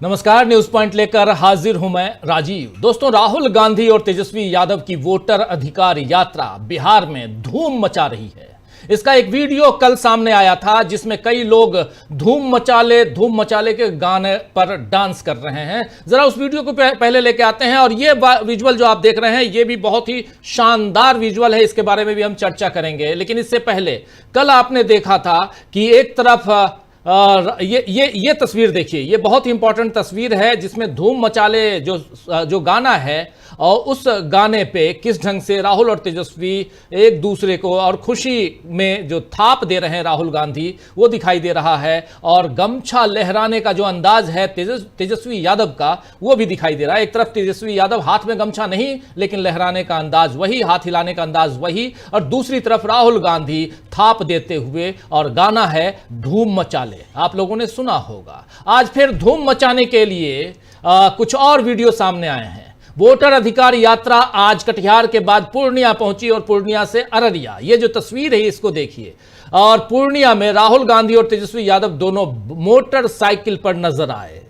नमस्कार, news point लेकर हाजिर हूं मैं राजीव। दोस्तों, राहुल गांधी और तेजस्वी यादव की वोटर अधिकार यात्रा बिहार में धूम मचा रही है। इसका एक वीडियो कल सामने आया था जिसमें कई लोग धूम मचाले के गाने पर डांस कर रहे हैं। जरा उस वीडियो को पहले लेके आते हैं और ये विजुअल जो आप देख रहे हैं ये भी बहुत ही शानदार विजुअल है, इसके बारे में भी हम चर्चा करेंगे। लेकिन इससे पहले कल आपने देखा था कि एक तरफ ये तस्वीर देखिए, ये बहुत ही इंपॉर्टेंट तस्वीर है जिसमें धूम मचाले जो गाना है और उस गाने पे किस ढंग से राहुल और तेजस्वी एक दूसरे को और खुशी में जो थाप दे रहे हैं राहुल गांधी, वो दिखाई दे रहा है। और गमछा लहराने का जो अंदाज है तेजस्वी यादव का, वो भी दिखाई दे रहा है। एक तरफ तेजस्वी यादव हाथ में गमछा नहीं, लेकिन लहराने का अंदाज वही, हाथ हिलाने का अंदाज वही, और दूसरी तरफ राहुल गांधी थाप देते हुए, और गाना है धूम मचाले। आप लोगों ने सुना होगा। आज फिर धूम मचाने के लिए कुछ और वीडियो सामने आए हैं। वोटर अधिकार यात्रा आज कटिहार के बाद पूर्णिया पहुंची और पूर्णिया से अररिया। ये जो तस्वीर है इसको देखिए। और पूर्णिया में राहुल गांधी और तेजस्वी यादव दोनों मोटरसाइकिल पर नजर आए।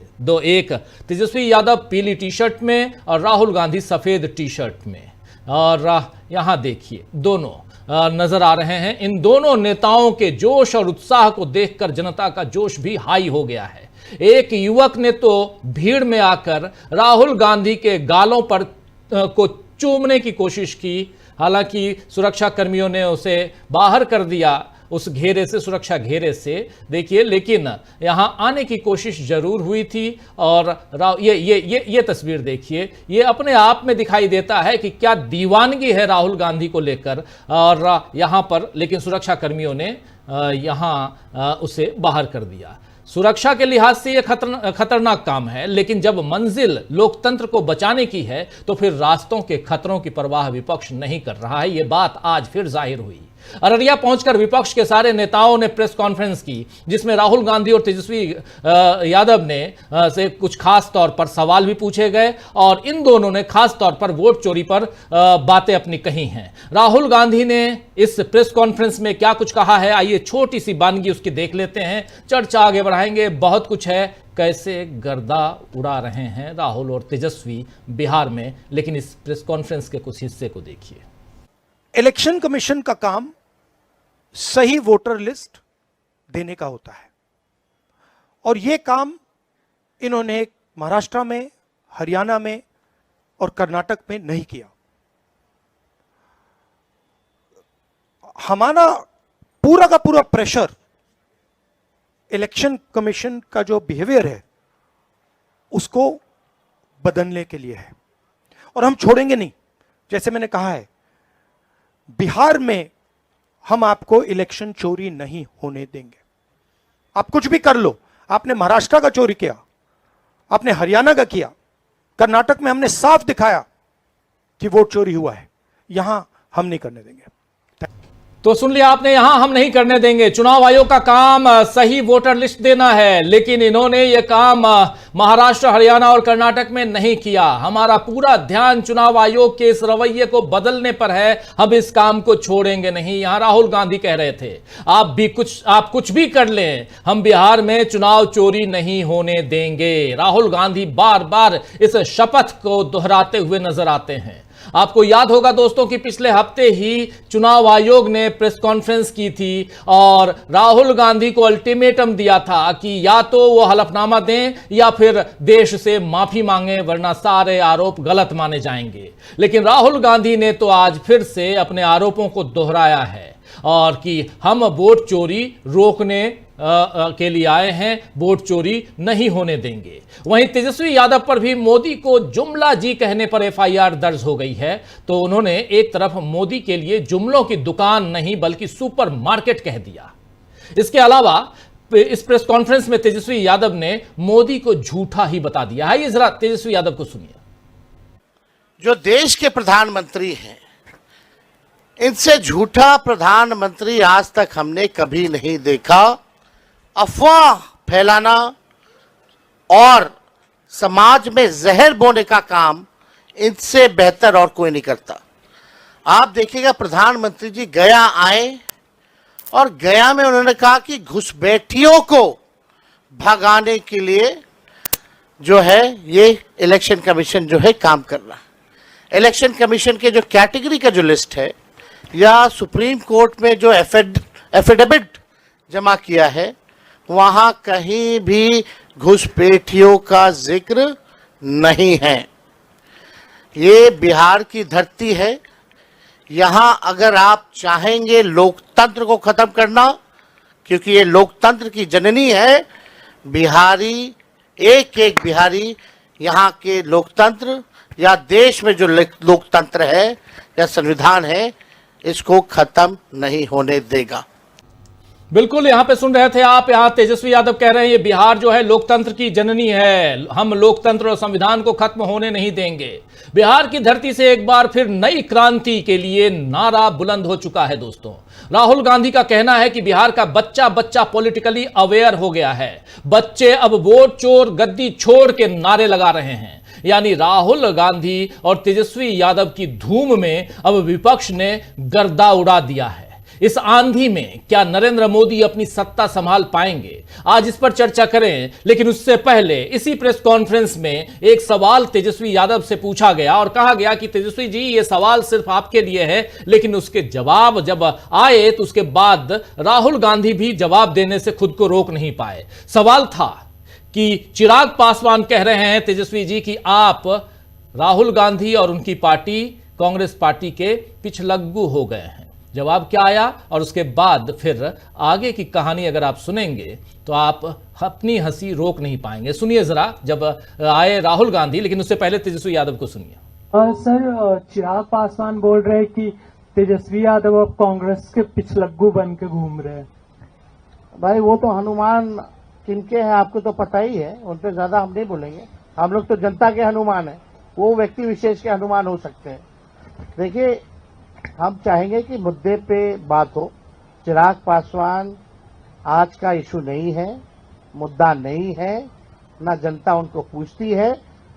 एक तेजस्वी यादव पीली टी शर्ट में और राहुल गांधी सफेद टी शर्ट में। और यहां देखिए दोनों नजर आ रहे हैं। इन दोनों नेताओं के जोश और उत्साह को देखकर जनता का जोश भी हाई हो गया है। एक युवक ने तो भीड़ में आकर राहुल गांधी के गालों पर को चूमने की कोशिश की। हालांकि सुरक्षा कर्मियों ने उसे बाहर कर दिया उस घेरे से, सुरक्षा घेरे से, देखिए। लेकिन यहां आने की कोशिश जरूर हुई थी। और ये तस्वीर देखिए, ये अपने आप में दिखाई देता है कि क्या दीवानगी है राहुल गांधी को लेकर। और यहां पर लेकिन सुरक्षा कर्मियों ने यहां उसे बाहर कर दिया। सुरक्षा के लिहाज से यह खतरनाक काम है, लेकिन जब मंजिल लोकतंत्र को बचाने की है तो फिर रास्तों के खतरों की परवाह विपक्ष नहीं कर रहा है। यह बात आज फिर जाहिर हुई। अररिया पहुंचकर विपक्ष के सारे नेताओं ने प्रेस कॉन्फ्रेंस की, जिसमें राहुल गांधी और तेजस्वी यादव ने से कुछ खास तौर पर सवाल भी पूछे गए और इन दोनों ने खास तौर पर वोट चोरी पर बातें अपनी कही हैं। राहुल गांधी ने इस प्रेस कॉन्फ्रेंस में क्या कुछ कहा है, आइए छोटी सी बानगी उसकी देख लेते हैं, चर्चा आगे बढ़ाएंगे। बहुत कुछ है, कैसे गर्दा उड़ा रहे हैं राहुल और तेजस्वी बिहार में। लेकिन इस प्रेस कॉन्फ्रेंस के कुछ हिस्से को देखिए। इलेक्शन कमीशन का काम सही वोटर लिस्ट देने का होता है और यह काम इन्होंने महाराष्ट्र में, हरियाणा में और कर्नाटक में नहीं किया। हमारा पूरा का पूरा प्रेशर इलेक्शन कमीशन का जो बिहेवियर है उसको बदलने के लिए है और हम छोड़ेंगे नहीं। जैसे मैंने कहा है, बिहार में हम आपको इलेक्शन चोरी नहीं होने देंगे। आप कुछ भी कर लो, आपने महाराष्ट्र का चोरी किया, आपने हरियाणा का किया, कर्नाटक में हमने साफ दिखाया कि वोट चोरी हुआ है, यहां हम नहीं करने देंगे। तो सुन लिया आपने, यहां हम नहीं करने देंगे। चुनाव आयोग का काम सही वोटर लिस्ट देना है, लेकिन इन्होंने यह काम महाराष्ट्र, हरियाणा और कर्नाटक में नहीं किया। हमारा पूरा ध्यान चुनाव आयोग के इस रवैये को बदलने पर है, हम इस काम को छोड़ेंगे नहीं। यहां राहुल गांधी कह रहे थे आप कुछ भी कर लें, हम बिहार में चुनाव चोरी नहीं होने देंगे। राहुल गांधी बार बार इस शपथ को दोहराते हुए नजर आते हैं। आपको याद होगा दोस्तों कि पिछले हफ्ते ही चुनाव आयोग ने प्रेस कॉन्फ्रेंस की थी और राहुल गांधी को अल्टीमेटम दिया था कि या तो वो हलफनामा दें या फिर देश से माफी मांगे, वरना सारे आरोप गलत माने जाएंगे। लेकिन राहुल गांधी ने तो आज फिर से अपने आरोपों को दोहराया है और कि हम वोट चोरी रोकने के लिए आए हैं, वोट चोरी नहीं होने देंगे। वहीं तेजस्वी यादव पर भी मोदी को जुमला जी कहने पर एफआईआर दर्ज हो गई है। तो उन्होंने एक तरफ मोदी के लिए जुमलों की दुकान नहीं बल्कि सुपर मार्केट कह दिया। इसके अलावा इस प्रेस कॉन्फ्रेंस में तेजस्वी यादव ने मोदी को झूठा ही बता दिया है। ये जरा तेजस्वी यादव को सुनिए। जो देश के प्रधानमंत्री हैं, इनसे झूठा प्रधानमंत्री आज तक हमने कभी नहीं देखा। अफवाह फैलाना और समाज में जहर बोने का काम इनसे बेहतर और कोई नहीं करता। आप देखिएगा, प्रधानमंत्री जी गया आए और गया में उन्होंने कहा कि घुसपैठियों को भगाने के लिए जो है ये इलेक्शन कमीशन जो है काम कर रहा है। इलेक्शन कमीशन के जो कैटेगरी का जो लिस्ट है या सुप्रीम कोर्ट में जो एफिडेविट जमा किया है, वहां कहीं भी घुसपैठियों का जिक्र नहीं है। ये बिहार की धरती है। यहां अगर आप चाहेंगे लोकतंत्र को खत्म करना, क्योंकि ये लोकतंत्र की जननी है, बिहारी एक एक बिहारी यहाँ के लोकतंत्र या देश में जो लोकतंत्र है या संविधान है, इसको खत्म नहीं होने देगा। बिल्कुल, यहां पे सुन रहे थे आप, यहां तेजस्वी यादव कह रहे हैं ये बिहार जो है लोकतंत्र की जननी है, हम लोकतंत्र और संविधान को खत्म होने नहीं देंगे। बिहार की धरती से एक बार फिर नई क्रांति के लिए नारा बुलंद हो चुका है। दोस्तों, राहुल गांधी का कहना है कि बिहार का बच्चा बच्चा पॉलिटिकली अवेयर हो गया है। बच्चे अब वोट चोर गद्दी छोड़ के नारे लगा रहे हैं। यानी राहुल गांधी और तेजस्वी यादव की धूम में अब विपक्ष ने गर्दा उड़ा दिया है। इस आंधी में क्या नरेंद्र मोदी अपनी सत्ता संभाल पाएंगे? आज इस पर चर्चा करें, लेकिन उससे पहले इसी प्रेस कॉन्फ्रेंस में एक सवाल तेजस्वी यादव से पूछा गया और कहा गया कि तेजस्वी जी, ये सवाल सिर्फ आपके लिए है। लेकिन उसके जवाब जब आए तो उसके बाद राहुल गांधी भी जवाब देने से खुद को रोक नहीं पाए। सवाल था कि चिराग पासवान कह रहे हैं तेजस्वी जी कि आप राहुल गांधी और उनकी पार्टी कांग्रेस पार्टी के पिछलग्गू हो गए हैं। जवाब क्या आया और उसके बाद फिर आगे की कहानी अगर आप सुनेंगे तो आप अपनी हंसी रोक नहीं पाएंगे। सुनिए जरा जब आए राहुल गांधी, लेकिन उससे पहले तेजस्वी यादव को सुनिए। सर, चिराग पासवान बोल रहे हैं कि तेजस्वी यादव अब कांग्रेस के पिछलग्गू बन के घूम रहे हैं। भाई वो तो हनुमान किनके हैं आपको तो पता ही है, उन पर ज्यादा हम नहीं बोलेंगे। हम लोग तो जनता के हनुमान है, वो व्यक्ति विशेष के हनुमान हो सकते हैं। देखिए, हम चाहेंगे कि मुद्दे पे बात हो। चिराग पासवान आज का इशू नहीं है, मुद्दा नहीं है, ना जनता उनको पूछती है।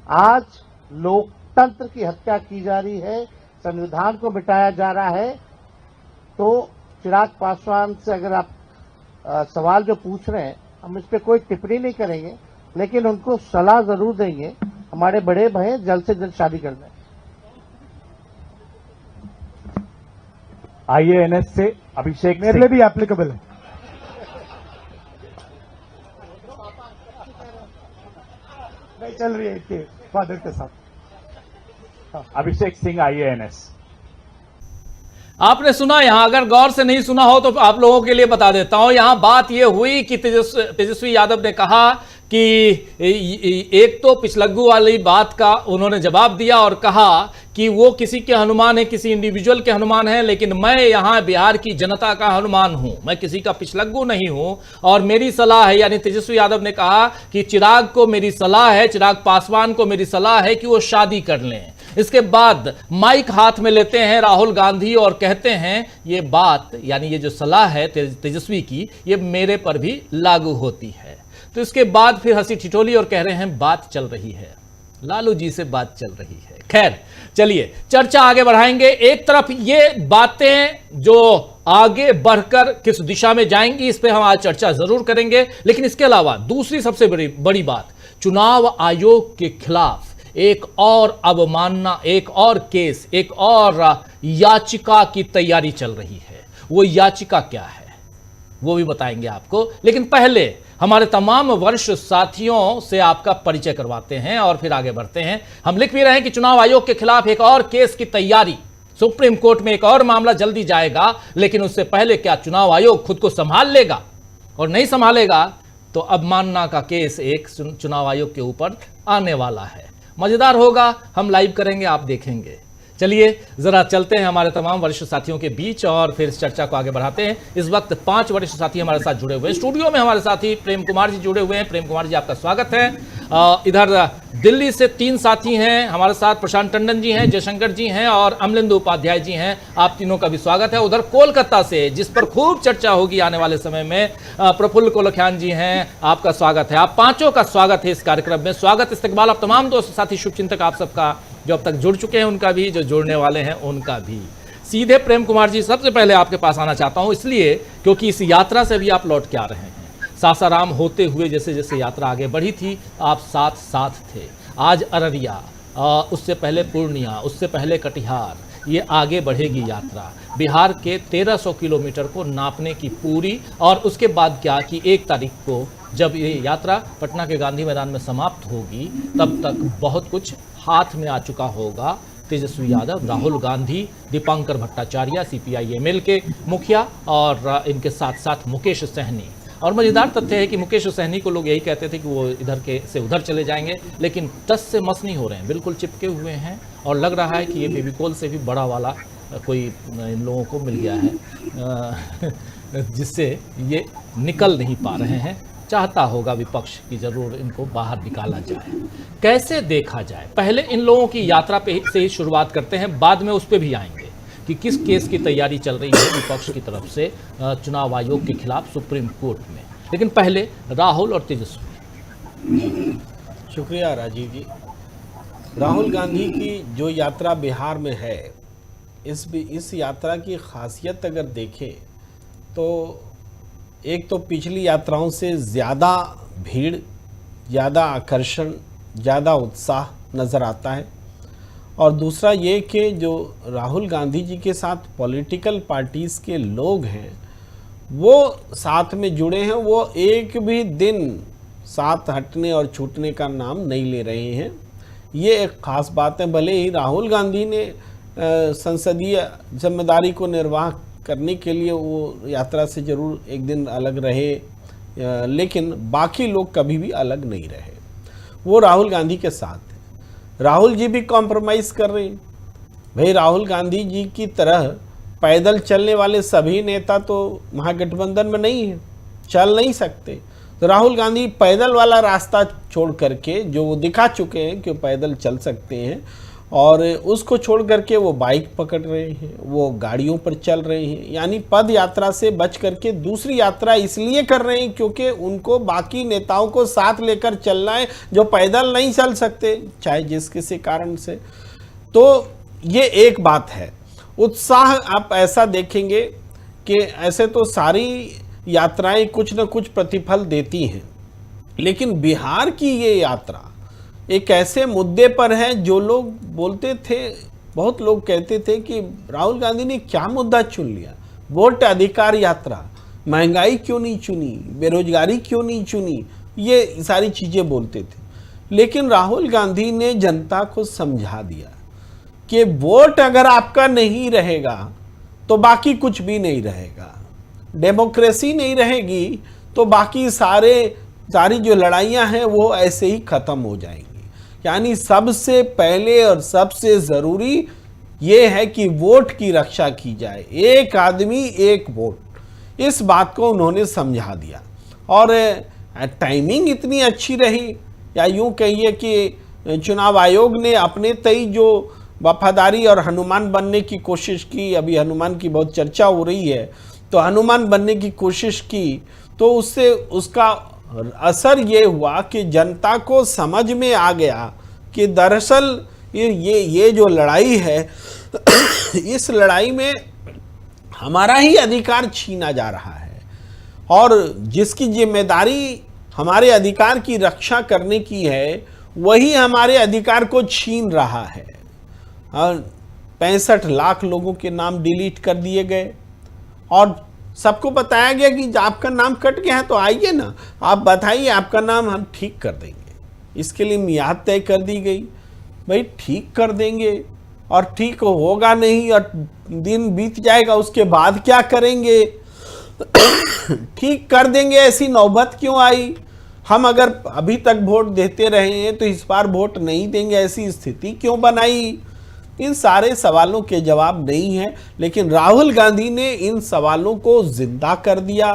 आज लोकतंत्र की हत्या की जा रही है, संविधान को मिटाया जा रहा है। तो चिराग पासवान से अगर आप सवाल जो पूछ रहे हैं, हम इस पे कोई टिप्पणी नहीं करेंगे, लेकिन उनको सलाह जरूर देंगे। हमारे बड़े भाई जल्द से जल्द शादी कर दें। IANS से अभिषेक मेरे लिए भी एप्लीकेबल है। नहीं चल रही है इसके फादर के साथ। अभिषेक सिंह IANS। आपने सुना, यहां अगर गौर से नहीं सुना हो तो आप लोगों के लिए बता देता हूं। यहां बात यह हुई कि तेजस्वी यादव ने कहा कि एक तो पिछलग्गू वाली बात का उन्होंने जवाब दिया और कहा कि वो किसी के हनुमान है, किसी इंडिविजुअल के हनुमान है, लेकिन मैं यहां बिहार की जनता का हनुमान हूं, मैं किसी का पिछलग्गू नहीं हूं। और मेरी सलाह है, यानी तेजस्वी यादव ने कहा कि चिराग को मेरी सलाह है, चिराग पासवान को मेरी सलाह है कि वो शादी कर लें। इसके बाद माइक हाथ में लेते हैं राहुल गांधी और कहते हैं ये बात, यानी ये जो सलाह है तेजस्वी की, ये मेरे पर भी लागू होती है। तो इसके बाद फिर हंसी ठिठोली और कह रहे हैं बात चल रही है, लालू जी से बात चल रही है। खैर, चलिए चर्चा आगे बढ़ाएंगे। एक तरफ ये बातें जो आगे बढ़कर किस दिशा में जाएंगी, इस पे हम आज चर्चा जरूर करेंगे। लेकिन इसके अलावा दूसरी सबसे बड़ी बात, चुनाव आयोग के खिलाफ एक और अवमानना, एक और केस, एक और याचिका की तैयारी चल रही है। वो याचिका क्या है वो भी बताएंगे आपको। लेकिन पहले हमारे तमाम वरिष्ठ साथियों से आपका परिचय करवाते हैं और फिर आगे बढ़ते हैं। हम लिख भी रहे हैं कि चुनाव आयोग के खिलाफ एक और केस की तैयारी, सुप्रीम कोर्ट में एक और मामला जल्दी जाएगा। लेकिन उससे पहले क्या चुनाव आयोग खुद को संभाल लेगा? और नहीं संभालेगा तो अवमानना का केस एक चुनाव आयोग के ऊपर आने वाला है। मजेदार होगा, हम लाइव करेंगे, आप देखेंगे। चलिए जरा चलते हैं हमारे तमाम वरिष्ठ साथियों के बीच और फिर इस चर्चा को आगे बढ़ाते हैं। इस वक्त 5 वरिष्ठ साथी हमारे साथ जुड़े हुए हैं। स्टूडियो में हमारे साथी प्रेम कुमार जी जुड़े हुए हैं। प्रेम कुमार जी, आपका स्वागत है। इधर दिल्ली से 3 साथी हैं हमारे साथ, प्रशांत टंडन जी हैं, जयशंकर जी हैं और अमलिंदु उपाध्याय जी हैं। आप तीनों का भी स्वागत है। उधर कोलकाता से, जिस पर खूब चर्चा होगी आने वाले समय में, प्रफुल्ल कोलख्यान जी हैं, आपका स्वागत है। आप पांचों का स्वागत है इस कार्यक्रम में। स्वागत, इस्तकबाल आप तमाम दोस्त साथी शुभचिंतक आप सबका, जो अब तक जुड़ चुके हैं उनका भी, जो जुड़ने वाले हैं उनका भी। सीधे प्रेम कुमार जी, सबसे पहले आपके पास आना चाहता हूं, इसलिए क्योंकि इस यात्रा से भी आप लौट के आ रहे हैं। सासाराम होते हुए जैसे जैसे यात्रा आगे बढ़ी थी आप साथ साथ थे। आज अररिया, उससे पहले पूर्णिया, उससे पहले कटिहार, ये आगे बढ़ेगी यात्रा। बिहार के 1300 किलोमीटर को नापने की पूरी, और उसके बाद क्या कि 1 तारीख को जब ये यात्रा पटना के गांधी मैदान में समाप्त होगी तब तक बहुत कुछ हाथ में आ चुका होगा। तेजस्वी यादव, राहुल गांधी, दीपांकर भट्टाचार्य CPI-ML के मुखिया, और इनके साथ साथ मुकेश सहनी। और मज़ेदार तथ्य है कि मुकेश सहनी को लोग यही कहते थे कि वो इधर के से उधर चले जाएंगे, लेकिन 10 से मस नहीं हो रहे हैं, बिल्कुल चिपके हुए हैं। और लग रहा है कि ये फेविकोल से भी बड़ा वाला कोई इन लोगों को मिल गया है जिससे ये निकल नहीं पा रहे हैं। चाहता होगा विपक्ष की जरूर इनको बाहर निकाला जाए। कैसे देखा जाए, पहले इन लोगों की यात्रा पे से ही शुरुआत करते हैं, बाद में उस पर भी आएंगे कि किस केस की तैयारी चल रही है विपक्ष की तरफ से चुनाव आयोग के खिलाफ सुप्रीम कोर्ट में। लेकिन पहले राहुल और तेजस्वी। शुक्रिया राजीव जी। राहुल गांधी की जो यात्रा बिहार में है, इस यात्रा की खासियत अगर देखें तो एक तो पिछली यात्राओं से ज़्यादा भीड़, ज़्यादा आकर्षण, ज़्यादा उत्साह नज़र आता है। और दूसरा ये कि जो राहुल गांधी जी के साथ पॉलिटिकल पार्टीज़ के लोग हैं वो साथ में जुड़े हैं, वो एक भी दिन साथ हटने और छूटने का नाम नहीं ले रहे हैं। ये एक ख़ास बात है। भले ही राहुल गांधी ने संसदीय जिम्मेदारी को निर्वाह करने के लिए वो यात्रा से ज़रूर एक दिन अलग रहे, लेकिन बाकी लोग कभी भी अलग नहीं रहे। वो राहुल गांधी के साथ हैं। राहुल जी भी कॉम्प्रोमाइज़ कर रहे हैं। भाई राहुल गांधी जी की तरह पैदल चलने वाले सभी नेता तो महागठबंधन में नहीं हैं, चल नहीं सकते। तो राहुल गांधी पैदल वाला रास्ता छोड़ करके, जो वो दिखा चुके हैं कि पैदल चल सकते हैं, और उसको छोड़ करके वो बाइक पकड़ रहे हैं, वो गाड़ियों पर चल रहे हैं। यानी पद यात्रा से बच करके दूसरी यात्रा इसलिए कर रहे हैं क्योंकि उनको बाकी नेताओं को साथ लेकर चलना है जो पैदल नहीं चल सकते, चाहे जिस किसी कारण से। तो ये एक बात है। उत्साह आप ऐसा देखेंगे कि ऐसे तो सारी यात्राएं कुछ न कुछ प्रतिफल देती हैं, लेकिन बिहार की ये यात्रा एक ऐसे मुद्दे पर है जो लोग बोलते थे, बहुत लोग कहते थे कि राहुल गांधी ने क्या मुद्दा चुन लिया, वोट अधिकार यात्रा, महंगाई क्यों नहीं चुनी, बेरोजगारी क्यों नहीं चुनी, ये सारी चीज़ें बोलते थे। लेकिन राहुल गांधी ने जनता को समझा दिया कि वोट अगर आपका नहीं रहेगा तो बाकी कुछ भी नहीं रहेगा, डेमोक्रेसी नहीं रहेगी तो बाकी सारी जो लड़ाइयाँ हैं वो ऐसे ही ख़त्म हो जाएंगी। यानी सबसे पहले और सबसे ज़रूरी ये है कि वोट की रक्षा की जाए, एक आदमी एक वोट। इस बात को उन्होंने समझा दिया और टाइमिंग इतनी अच्छी रही, या यूँ कहिए कि चुनाव आयोग ने अपने तय जो वफादारी और हनुमान बनने की कोशिश की, अभी हनुमान की बहुत चर्चा हो रही है, तो हनुमान बनने की कोशिश की, तो उससे उसका असर ये हुआ कि जनता को समझ में आ गया कि दरअसल ये जो लड़ाई है इस लड़ाई में हमारा ही अधिकार छीना जा रहा है, और जिसकी जिम्मेदारी हमारे अधिकार की रक्षा करने की है वही हमारे अधिकार को छीन रहा है। और 65 लाख लोगों के नाम डिलीट कर दिए गए और सबको बताया गया कि आपका नाम कट गया है तो आइए ना, आप बताइए, आपका नाम हम ठीक कर देंगे। इसके लिए मियाद तय कर दी गई। भाई ठीक कर देंगे और ठीक होगा नहीं और दिन बीत जाएगा, उसके बाद क्या करेंगे? ठीक कर देंगे ऐसी नौबत क्यों आई? हम अगर अभी तक वोट देते रहे हैं तो इस बार वोट नहीं देंगे, ऐसी स्थिति क्यों बनाई? इन सारे सवालों के जवाब नहीं है, लेकिन राहुल गांधी ने इन सवालों को जिंदा कर दिया,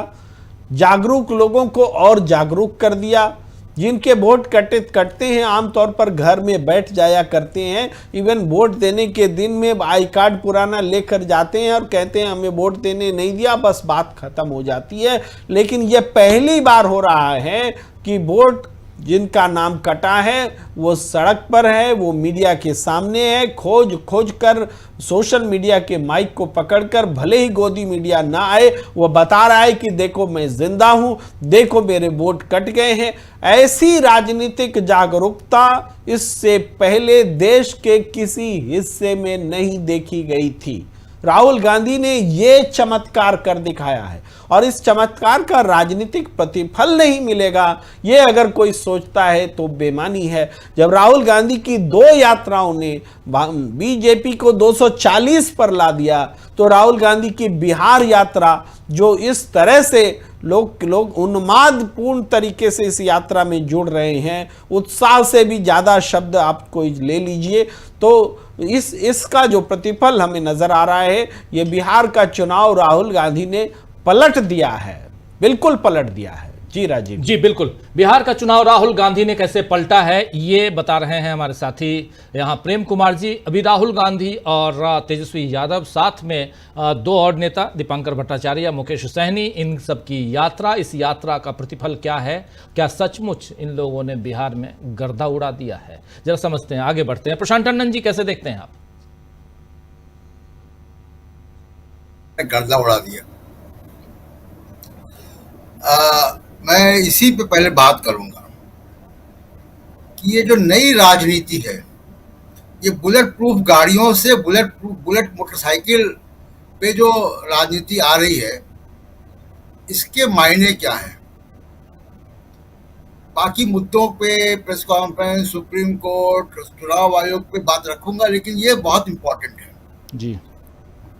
जागरूक लोगों को और जागरूक कर दिया। जिनके वोट कटते हैं आमतौर पर घर में बैठ जाया करते हैं, इवन वोट देने के दिन में आई कार्ड पुराना लेकर जाते हैं और कहते हैं हमें वोट देने नहीं दिया, बस बात खत्म हो जाती है। लेकिन यह पहली बार हो रहा है कि वोट जिनका नाम कटा है वो सड़क पर है, वो मीडिया के सामने है, खोज खोज कर सोशल मीडिया के माइक को पकड़कर, भले ही गोदी मीडिया ना आए, वो बता रहा है कि देखो मैं जिंदा हूं, देखो मेरे वोट कट गए हैं। ऐसी राजनीतिक जागरूकता इससे पहले देश के किसी हिस्से में नहीं देखी गई थी। राहुल गांधी ने ये चमत्कार कर दिखाया है और इस चमत्कार का राजनीतिक प्रतिफल नहीं मिलेगा, ये अगर कोई सोचता है तो बेईमानी है। जब राहुल गांधी की 2 यात्राओं ने बीजेपी को 240 पर ला दिया, तो राहुल गांधी की बिहार यात्रा जो इस तरह से लोग उन्मादपूर्ण तरीके से इस यात्रा में जुड़ रहे हैं, उत्साह से भी ज्यादा शब्द आप कोई ले लीजिए, तो इसका जो प्रतिफल हमें नजर आ रहा है, ये बिहार का चुनाव राहुल गांधी ने पलट दिया है, बिल्कुल पलट दिया है। जी राजीव जी बिल्कुल, बिहार का चुनाव राहुल गांधी ने कैसे पलटा है ये बता रहे हैं हमारे साथी यहाँ प्रेम कुमार जी। अभी राहुल गांधी और तेजस्वी यादव, साथ में 2 और नेता दीपांकर भट्टाचार्य, मुकेश सहनी, इन सब की यात्रा, इस यात्रा का प्रतिफल क्या है? क्या सचमुच इन लोगों ने बिहार में गर्दा उड़ा दिया है? जरा समझते हैं, आगे बढ़ते हैं। प्रशांत टंडन जी, कैसे देखते हैं आप? गर्दा उड़ा दिया। मैं इसी पे पहले बात करूंगा कि ये जो नई राजनीति है, ये बुलेट प्रूफ गाड़ियों से बुलेट मोटरसाइकिल पे जो राजनीति आ रही है, इसके मायने क्या हैं? बाकी मुद्दों पे प्रेस कॉन्फ्रेंस, सुप्रीम कोर्ट, चुनाव आयोग पे बात रखूंगा, लेकिन ये बहुत इंपॉर्टेंट है जी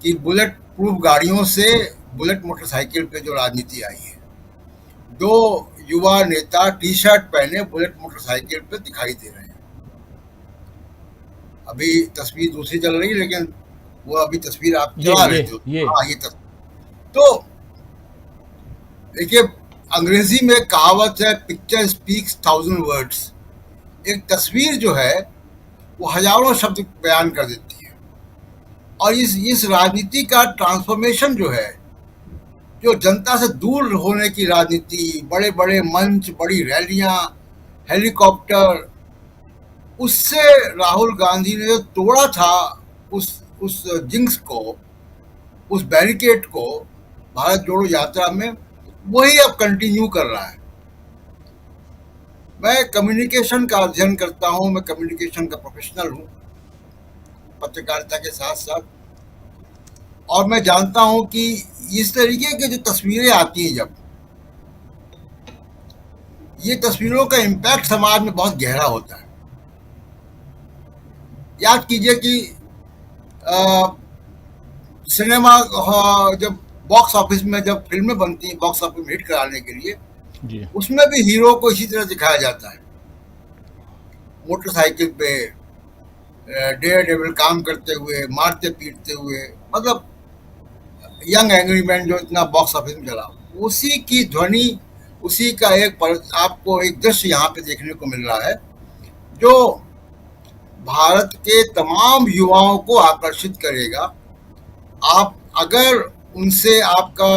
कि बुलेट प्रूफ गाड़ियों से बुलेट मोटरसाइकिल पे जो राजनीति आई है, 2 युवा नेता टी शर्ट पहने बुलेट मोटरसाइकिल पे दिखाई दे रहे हैं। अभी तस्वीर दूसरी चल रही है, लेकिन वो अभी तस्वीर आप चला रहे थे। हाँ, ये तस्वीर। तो देखिए, अंग्रेजी में कहावत है, पिक्चर स्पीक्स 1000 वर्ड्स। एक तस्वीर जो है वो हजारों शब्द बयान कर देती है। और इस राजनीति का ट्रांसफॉर्मेशन जो है, जो जनता से दूर होने की राजनीति, बड़े बड़े मंच, बड़ी रैलियां, हेलीकॉप्टर, उससे राहुल गांधी ने जो तोड़ा था उस जिंक्स को, उस बैरिकेड को भारत जोड़ो यात्रा में, वही अब कंटिन्यू कर रहा है। मैं कम्युनिकेशन का अध्ययन करता हूं, मैं कम्युनिकेशन का प्रोफेशनल हूं पत्रकारिता के साथ साथ, और मैं जानता हूं कि इस तरीके की जो तस्वीरें आती हैं, जब ये तस्वीरों का इम्पैक्ट समाज में बहुत गहरा होता है। याद कीजिए कि सिनेमा जब बॉक्स ऑफिस में जब फिल्में बनती हैं बॉक्स ऑफिस में हिट कराने के लिए जी, उसमें भी हीरो को इसी तरह दिखाया जाता है, मोटरसाइकिल पे डेयर डेविल काम करते हुए, मारते पीटते हुए, मतलब यंग एंग्री मैन जो इतना बॉक्स ऑफिस में चला, उसी की ध्वनि, उसी का आपको एक दृश्य यहाँ पे देखने को मिल रहा है, जो भारत के तमाम युवाओं को आकर्षित करेगा। आप अगर उनसे आपका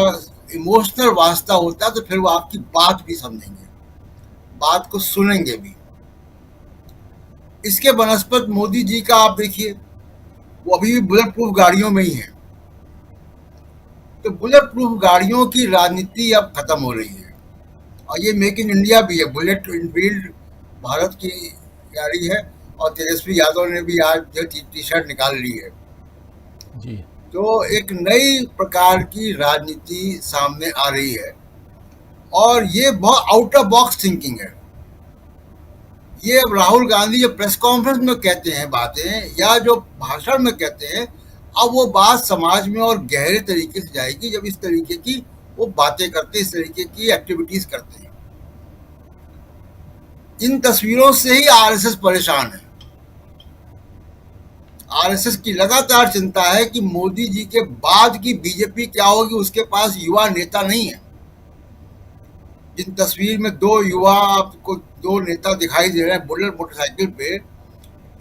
इमोशनल वास्ता होता है तो फिर वो आपकी बात भी समझेंगे, बात को सुनेंगे भी। इसके बनस्पत मोदी जी का आप देखिए, वो अभी भी बुलेट प्रूफ गाड़ियों में ही है। तो बुलेट प्रूफ गाड़ियों की राजनीति अब खत्म हो रही है, और ये मेक इन इंडिया भी है, बुलेट इनबिल्ड भारत की गाड़ी है। और तेजस्वी यादव ने भी आज जो टी शर्ट निकाल ली है जी। तो एक नई प्रकार की राजनीति सामने आ रही है, और ये बहुत आउट ऑफ बॉक्स थिंकिंग है। ये अब राहुल गांधी जो प्रेस कॉन्फ्रेंस में कहते हैं बातें, या जो भाषण में कहते हैं, अब वो बात समाज में और गहरे तरीके से जाएगी जब इस तरीके की वो बातें करते हैं, इस तरीके की एक्टिविटीज करते हैं। इन तस्वीरों से ही आरएसएस परेशान है। आरएसएस की लगातार चिंता है कि मोदी जी के बाद की बीजेपी क्या होगी, उसके पास युवा नेता नहीं है। जिन तस्वीर में 2 युवा आपको 2 नेता दिखाई दे रहे हैं बुलेट मोटरसाइकिल पे,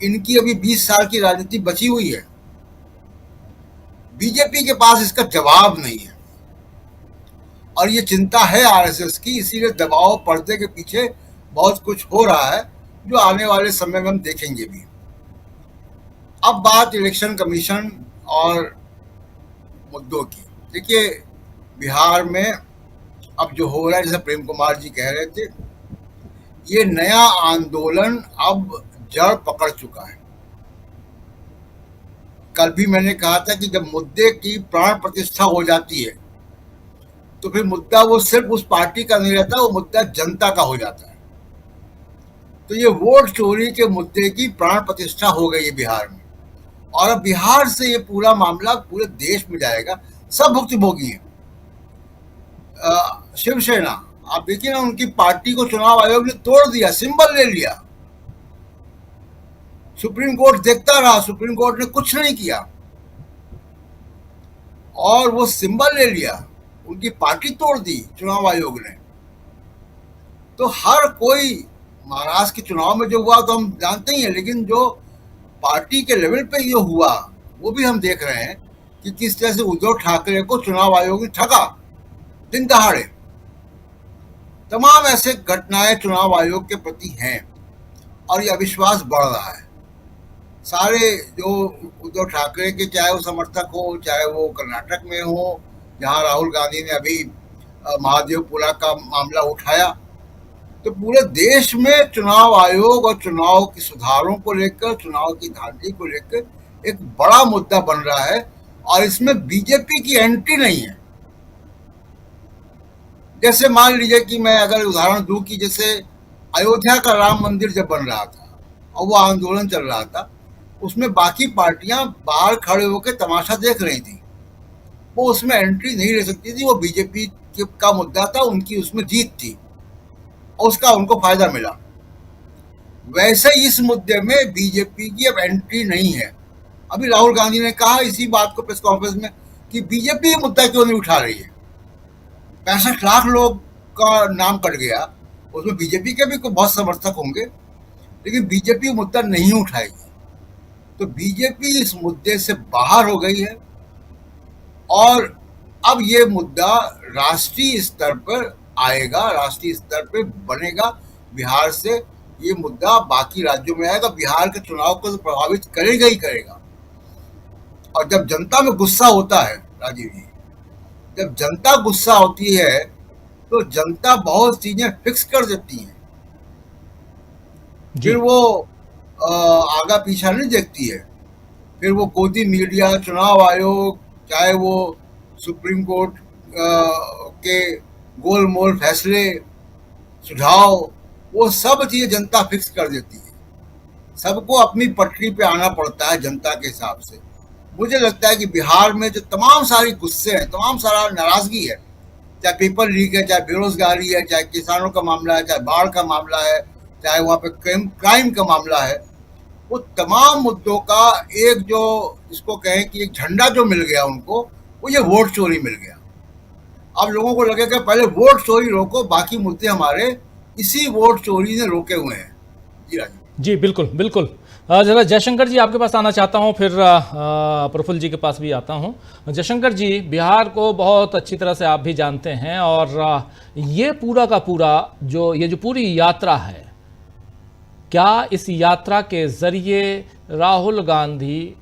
इनकी अभी 20 साल की राजनीति बची हुई है। बीजेपी के पास इसका जवाब नहीं है, और ये चिंता है आरएसएस की, इसीलिए दबाव पर्दे के पीछे बहुत कुछ हो रहा है जो आने वाले समय में हम देखेंगे भी। अब बात इलेक्शन कमीशन और मुद्दों की। देखिए, बिहार में अब जो हो रहा है, जैसे प्रेम कुमार जी कह रहे थे, ये नया आंदोलन अब जड़ पकड़ चुका है। कल भी मैंने कहा था कि जब मुद्दे की प्राण प्रतिष्ठा हो जाती है तो फिर मुद्दा वो सिर्फ उस पार्टी का नहीं रहता, वो मुद्दा जनता का हो जाता है। तो ये वोट चोरी के मुद्दे की प्राण प्रतिष्ठा हो गई है बिहार में, और अब बिहार से ये पूरा मामला पूरे देश में जाएगा। सब भुक्तभोगी है। शिवसेना, आप देखिए ना, उनकी पार्टी को चुनाव आयोग ने तोड़ दिया, सिंबल ले लिया। सुप्रीम कोर्ट देखता रहा, सुप्रीम कोर्ट ने कुछ नहीं किया और वो सिंबल ले लिया, उनकी पार्टी तोड़ दी चुनाव आयोग ने। तो हर कोई, महाराष्ट्र के चुनाव में जो हुआ तो हम जानते ही हैं, लेकिन जो पार्टी के लेवल पे ये हुआ वो भी हम देख रहे हैं कि किस तरह से उद्धव ठाकरे को चुनाव आयोग ने ठगा दिन दहाड़े। तमाम ऐसे घटनाएं चुनाव आयोग के प्रति हैं और ये अविश्वास बढ़ रहा है। सारे जो उद्धव ठाकरे के, चाहे वो समर्थक हो, चाहे वो कर्नाटक में हो, जहां राहुल गांधी ने अभी महादेवपुरा का मामला उठाया, तो पूरे देश में चुनाव आयोग और चुनाव के सुधारों को लेकर, चुनाव की धांधली को लेकर एक बड़ा मुद्दा बन रहा है और इसमें बीजेपी की एंट्री नहीं है। जैसे मान लीजिए कि मैं अगर उदाहरण दूं कि जैसे अयोध्या का राम मंदिर जब बन रहा था और वो आंदोलन चल रहा था, उसमें बाकी पार्टियां बाहर खड़े होकर तमाशा देख रही थी, वो उसमें एंट्री नहीं ले सकती थी। वो बीजेपी का मुद्दा था, उनकी उसमें जीत थी और उसका उनको फायदा मिला। वैसे इस मुद्दे में बीजेपी की अब एंट्री नहीं है। अभी राहुल गांधी ने कहा इसी बात को प्रेस कॉन्फ्रेंस में कि बीजेपी ये मुद्दा क्यों नहीं उठा रही है। 65 लाख लोग का नाम कट गया, उसमें बीजेपी के भी बहुत समर्थक होंगे, लेकिन बीजेपी मुद्दा नहीं उठाएगी। तो बीजेपी इस मुद्दे से बाहर हो गई है और अब ये मुद्दा राष्ट्रीय स्तर पर आएगा, राष्ट्रीय स्तर पर बनेगा। बिहार से ये मुद्दा बाकी राज्यों में आएगा, बिहार के चुनाव को तो प्रभावित करेगा ही करेगा। और जब जनता में गुस्सा होता है राजीव जी, जब जनता गुस्सा होती है तो जनता बहुत चीजें फिक्स कर देती है, फिर वो आगा पीछा नहीं देखती है। फिर वो गोदी मीडिया, चुनाव आयोग, चाहे वो सुप्रीम कोर्ट के गोलमोल फैसले, सुझाव, वो सब चीजें जनता फिक्स कर देती है। सबको अपनी पटरी पे आना पड़ता है जनता के हिसाब से। मुझे लगता है कि बिहार में जो तमाम सारी गुस्से हैं, तमाम सारा नाराजगी है, चाहे पेपर लीक है, चाहे बेरोजगारी है, चाहे किसानों का मामला है, चाहे बाढ़ का मामला है, चाहे वहाँ पे क्राइम का मामला है, वो तमाम मुद्दों का एक जो इसको कहें कि एक झंडा जो मिल गया उनको, वो ये वोट चोरी मिल गया। अब लोगों को लगेगा पहले वोट चोरी रोको, बाकी मुद्दे हमारे इसी वोट चोरी ने रोके हुए हैं। जी राजीव जी, बिल्कुल बिल्कुल। जरा जयशंकर जी आपके पास आना चाहता हूं, फिर प्रफुल्ल जी के पास भी आता हूं। जयशंकर जी, बिहार को बहुत अच्छी तरह से आप भी जानते हैं और ये पूरा का पूरा ये जो पूरी यात्रा है, क्या इस यात्रा के जरिए राहुल गांधी,